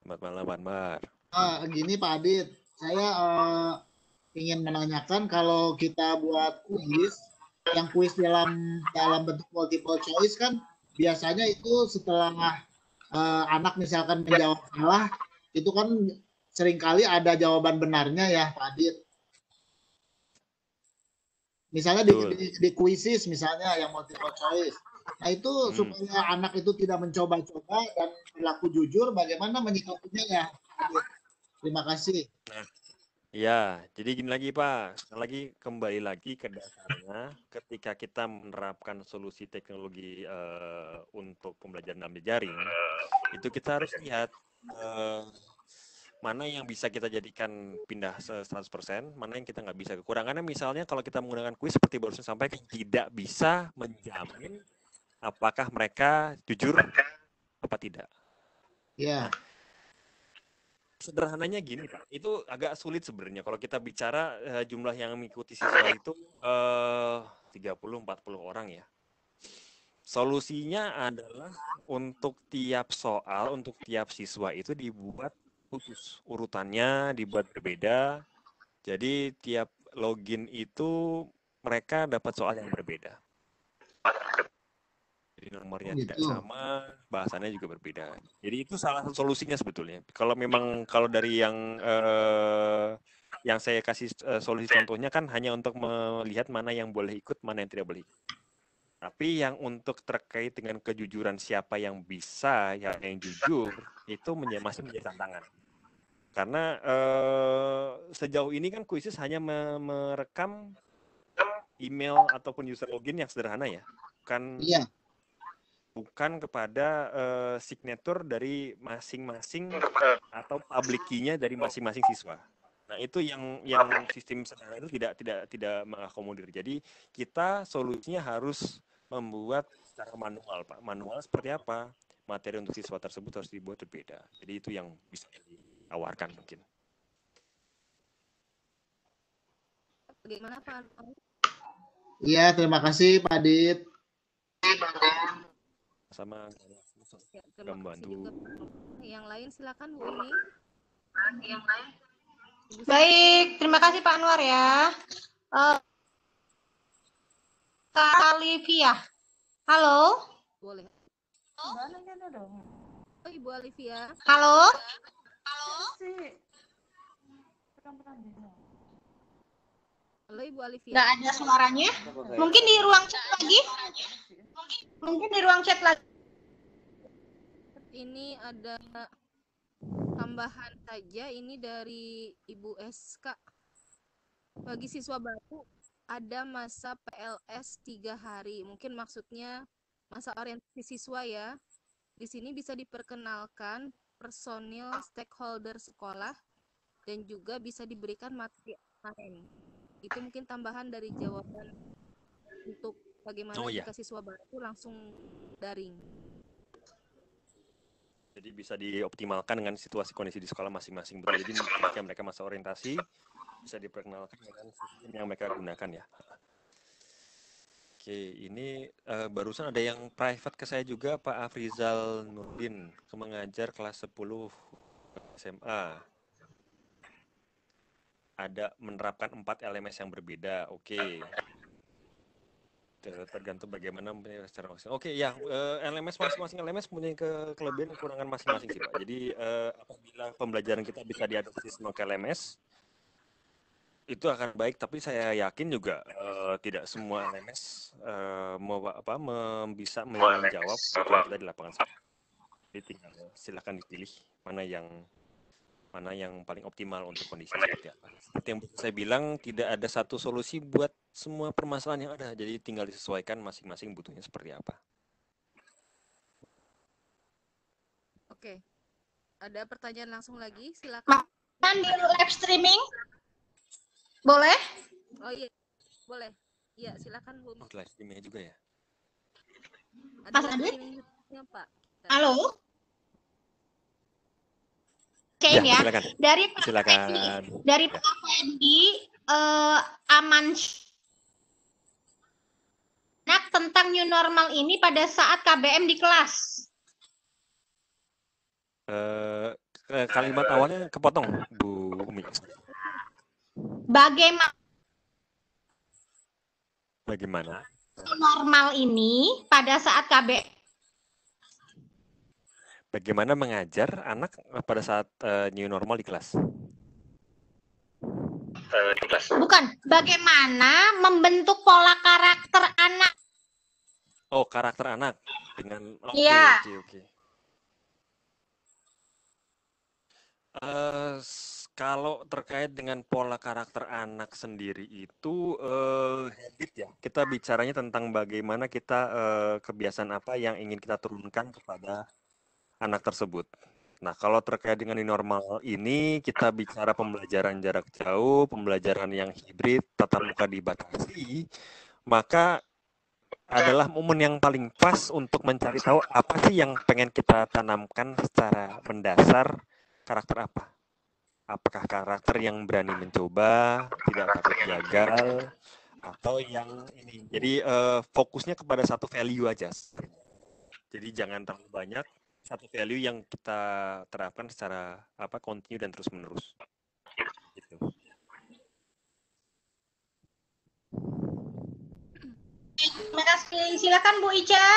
F: Selamat malam, Pak Anwar.
I: Gini, Pak Adit, saya ingin menanyakan kalau kita buat kuis, yang kuis dalam bentuk multiple choice kan biasanya itu setelah anak misalkan menjawab salah, itu kan seringkali ada jawaban benarnya ya, Pak Adit. Misalnya di kuisis misalnya yang multiple choice. Nah itu supaya anak itu tidak mencoba-coba dan berlaku jujur, bagaimana menyikapinya ya? Terima kasih.
F: Nah, ya, jadi gini lagi Pak, sekali lagi kembali lagi ke dasarnya, ketika kita menerapkan solusi teknologi untuk pembelajaran dalam jejaring, itu kita harus lihat mana yang bisa kita jadikan pindah 100%, mana yang kita nggak bisa. Kekurangannya misalnya kalau kita menggunakan kuis seperti barusan sampaikan, tidak bisa menjamin apakah mereka jujur apa tidak.
I: Ya.
F: Nah, sederhananya gini Pak, itu agak sulit sebenarnya kalau kita bicara jumlah yang mengikuti siswa itu 30-40 orang ya. Solusinya adalah untuk tiap soal, untuk tiap siswa itu dibuat khusus, urutannya dibuat berbeda. Jadi tiap login itu mereka dapat soal yang berbeda. Jadi nomornya tidak sama, bahasannya juga berbeda. Jadi itu salah satu solusinya sebetulnya. Kalau memang dari yang saya kasih solusi contohnya kan hanya untuk melihat mana yang boleh ikut, mana yang tidak boleh ikut. Tapi yang untuk terkait dengan kejujuran siapa yang bisa, yang jujur, itu masih menjadi tantangan. Karena sejauh ini kan kuisis hanya merekam email ataupun user login yang sederhana ya. Bukan kepada signature dari masing-masing atau public key-nya dari masing-masing siswa. Nah, itu yang sistem sederhana itu tidak mengakomodir. Jadi, kita solusinya harus membuat secara manual, Pak. Manual seperti apa? Materi untuk siswa tersebut harus dibuat berbeda. Jadi, itu yang bisa ditawarkan mungkin.
C: Bagaimana Pak?
I: Iya, terima kasih Pak Adit.
F: Sama
C: ya,
F: membantu.
C: Yang lain silakan Bu Umi.
A: Baik, terima kasih Pak Anwar ya. Kak Alivia. Halo.
C: Boleh. Oh, Ibu Alivia.
A: Halo.
C: Halo Ibu Alivia.
A: Nggak ada suaranya. Mungkin di ruang chat lagi. Mungkin di ruang chat lagi.
C: Ini ada tambahan saja ini dari Ibu SK. Bagi siswa baru ada masa PLS 3 hari. Mungkin maksudnya masa orientasi siswa ya. Di sini bisa diperkenalkan personil stakeholder sekolah dan juga bisa diberikan materi lain. Itu mungkin tambahan dari jawaban untuk bagaimana jika siswa baru langsung daring.
F: Jadi bisa dioptimalkan dengan situasi kondisi di sekolah masing-masing. Jadi ketika mereka masa orientasi bisa diperkenalkan dengan sistem yang mereka gunakan ya. Oke, ini barusan ada yang private ke saya juga, Pak Afrizal Nurdin, mengajar kelas 10 SMA. Ada menerapkan 4 LMS yang berbeda. Oke. Tergantung bagaimana secara masing-masing. Oke, ya, LMS masing-masing LMS punya kelebihan dan kekurangan masing-masing sih, Pak. Jadi apabila pembelajaran kita bisa diadopsi semua ke LMS, itu akan baik. Tapi saya yakin juga tidak semua LMS bisa menjawab kebutuhan kita di lapangan. Jadi tinggal silakan dipilih mana yang paling optimal untuk kondisi seperti apa. Seperti yang saya bilang, tidak ada satu solusi buat semua permasalahan yang ada. Jadi tinggal disesuaikan masing-masing butuhnya seperti apa.
C: Oke. Ada pertanyaan langsung lagi? Silakan.
A: Di live streaming? Boleh?
C: Oh iya, boleh. Iya, silakan Bu.
F: Live streaming juga ya?
C: Ada live streaming-nya, Pak.
A: Halo?
F: Ya,
A: Bacain ya.
F: silakan.
A: Dari Pak
F: Silakan.
A: Fendi, dari
F: Ya.
A: Pak Fendi, aman tentang new normal ini pada saat KBM di kelas.
F: Kalimat awalnya kepotong, Bu Umi. Bagaimana
A: Normal ini pada saat KBM?
F: Bagaimana mengajar anak pada saat new normal di kelas?
A: Bukan, bagaimana membentuk pola karakter anak?
F: Oh, karakter anak dengan
A: Iya.
F: oke. Kalau terkait dengan pola karakter anak sendiri itu habit ya. Kita bicaranya tentang bagaimana kita kebiasaan apa yang ingin kita turunkan kepada anak tersebut. Nah, kalau terkait dengan new normal ini kita bicara pembelajaran jarak jauh, pembelajaran yang hibrid, tatap muka dibatasi, maka adalah momen yang paling pas untuk mencari tahu apa sih yang pengen kita tanamkan secara mendasar, karakter apa. Apakah karakter yang berani mencoba, tidak takut gagal, atau yang ini. Jadi fokusnya kepada satu value aja. Jadi jangan terlalu banyak, satu value yang kita terapkan secara continue dan terus menerus. Gitu.
A: Terima kasih. Silakan Bu Ica.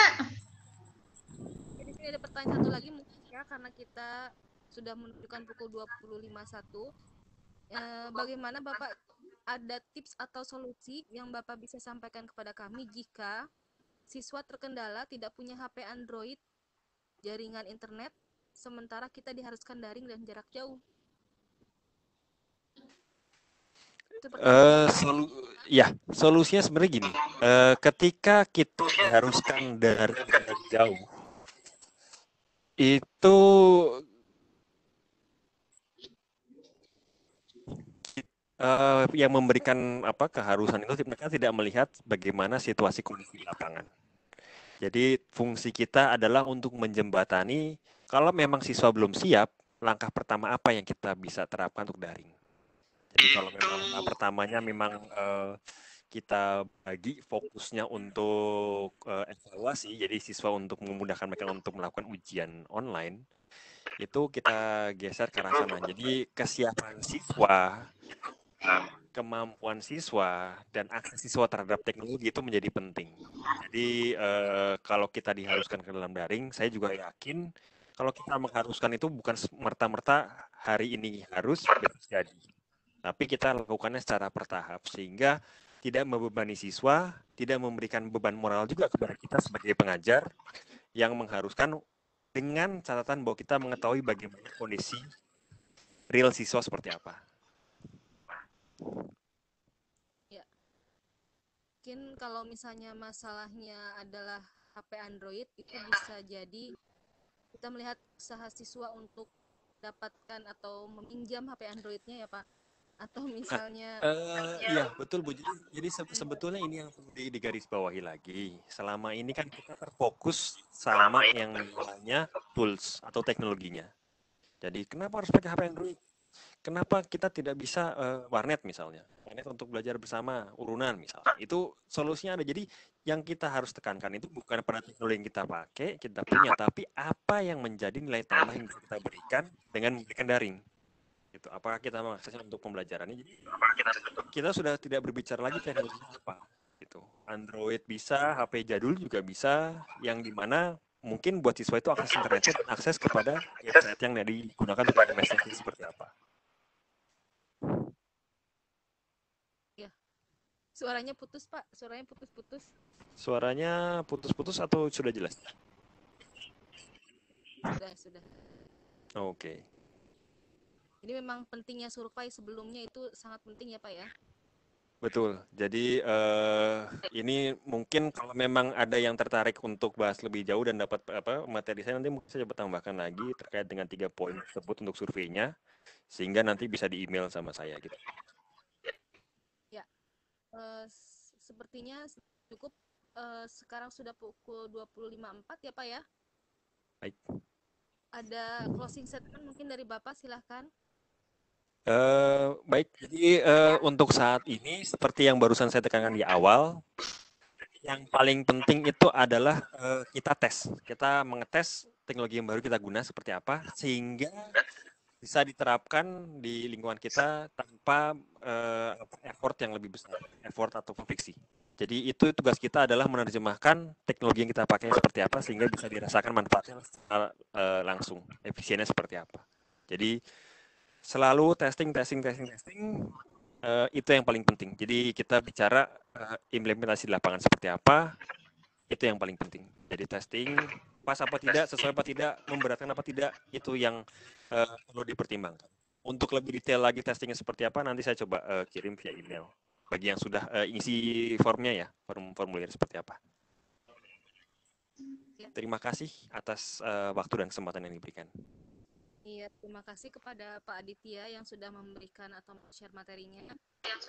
C: Di sini ada pertanyaan satu lagi mungkin ya, karena kita sudah menunjukkan pukul 20.51. Bagaimana Bapak ada tips atau solusi yang Bapak bisa sampaikan kepada kami jika siswa terkendala tidak punya HP Android, jaringan internet, sementara kita diharuskan daring dan jarak jauh?
F: Solusinya sebenarnya gini. Ketika kita diharuskan dari jarak jauh, itu yang memberikan keharusan itu mereka tidak melihat bagaimana situasi kondisi di lapangan. Jadi fungsi kita adalah untuk menjembatani kalau memang siswa belum siap, langkah pertama apa yang kita bisa terapkan untuk daring. Jadi kalau memang langkah pertamanya memang kita bagi fokusnya untuk evaluasi, jadi siswa untuk memudahkan mereka untuk melakukan ujian online, itu kita geser ke arah sana. Jadi kesiapan siswa, kemampuan siswa, dan akses siswa terhadap teknologi itu menjadi penting. Jadi kalau kita diharuskan ke dalam daring, saya juga yakin kalau kita mengharuskan itu bukan merta-merta hari ini harus jadi. Tapi kita lakukannya secara bertahap sehingga tidak membebani siswa, tidak memberikan beban moral juga kepada kita sebagai pengajar yang mengharuskan dengan catatan bahwa kita mengetahui bagaimana kondisi real siswa seperti apa.
C: Ya. Mungkin kalau misalnya masalahnya adalah HP Android, itu bisa jadi kita melihat usaha siswa untuk dapatkan atau meminjam HP Androidnya ya Pak, atau misalnya
F: iya betul Bu. Jadi sebetulnya ini yang perlu digarisbawahi lagi. Selama ini kan kita terfokus sama yang namanya tools atau teknologinya. Jadi kenapa harus pakai HP Android? Kenapa kita tidak bisa warnet misalnya? Warnet untuk belajar bersama, urunan misalnya. Itu solusinya ada. Jadi yang kita harus tekankan itu bukan pada teknologi yang kita pakai, kita punya, tapi apa yang menjadi nilai tambah yang bisa kita berikan dengan memberikan daring. Gitu. Apakah kita mengaksesnya untuk pembelajarannya? Jadi kita sudah tidak berbicara lagi teknologinya apa. Gitu. Android bisa, HP jadul juga bisa, yang dimana mungkin buat siswa itu akses internetnya dan akses kepada website yang digunakan untuk MSN seperti apa.
C: ya, suaranya putus Pak, suaranya putus-putus.
F: Suaranya putus-putus atau sudah jelas?
C: Sudah.
F: Oke.
C: Jadi memang pentingnya survei sebelumnya itu sangat penting ya Pak ya.
F: Betul. Jadi ini mungkin kalau memang ada yang tertarik untuk bahas lebih jauh dan dapat materi saya, nanti mungkin saya coba tambahkan lagi terkait dengan 3 poin tersebut untuk surveinya, sehingga nanti bisa di email sama saya gitu.
C: Ya, sepertinya cukup. Sekarang sudah pukul 20.54 ya Pak ya.
F: Baik.
C: Ada closing statement mungkin dari Bapak, silahkan.
F: Baik, jadi untuk saat ini seperti yang barusan saya tekankan di awal, yang paling penting itu adalah kita tes. Kita mengetes teknologi yang baru kita guna seperti apa sehingga bisa diterapkan di lingkungan kita tanpa effort yang lebih besar, effort atau friksi. Jadi itu tugas kita adalah menerjemahkan teknologi yang kita pakai seperti apa sehingga bisa dirasakan manfaatnya secara langsung, efisiennya seperti apa. Jadi selalu testing, itu yang paling penting. Jadi kita bicara implementasi di lapangan seperti apa, itu yang paling penting. Jadi testing, pas apa tidak, sesuai apa tidak, memberatkan apa tidak, itu yang perlu dipertimbangkan. Untuk lebih detail lagi testingnya seperti apa, nanti saya coba kirim via email. Bagi yang sudah isi formnya ya, formulir seperti apa. Terima kasih atas waktu dan kesempatan yang diberikan.
C: Iya, terima kasih kepada Pak Aditya yang sudah memberikan atau share materinya.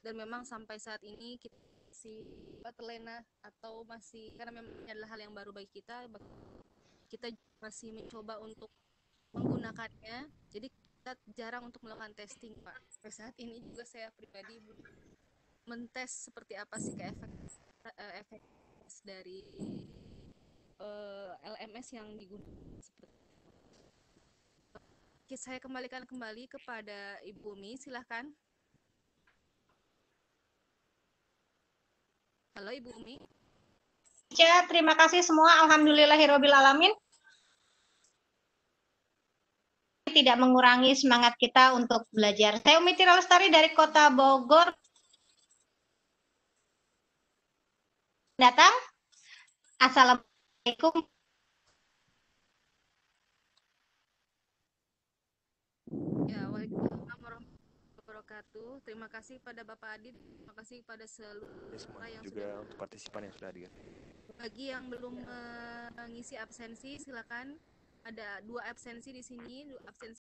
C: Dan memang sampai saat ini kita masih terlena atau masih, karena memang ini adalah hal yang baru bagi kita masih mencoba untuk menggunakannya. Jadi kita jarang untuk melakukan testing, Pak. Sampai saat ini juga saya pribadi mentes seperti apa sih efek dari LMS yang digunakan seperti. Saya kembalikan kembali kepada Ibu Umi, silahkan. Halo Ibu Umi.
A: Ya, terima kasih semua. Alhamdulillahirabbil alamin. Tidak mengurangi semangat kita untuk belajar. Saya Umi Tira Lestari dari Kota Bogor. Datang. Assalamualaikum.
C: Ya, waalaikumsalam warahmatullahi wabarakatuh. Terima kasih pada Bapak Adit, terima kasih pada seluruh peserta yang
F: juga
C: sudah
F: untuk partisipan yang sudah hadir.
C: Bagi yang belum mengisi absensi, silakan. Ada 2 absensi di sini, absensi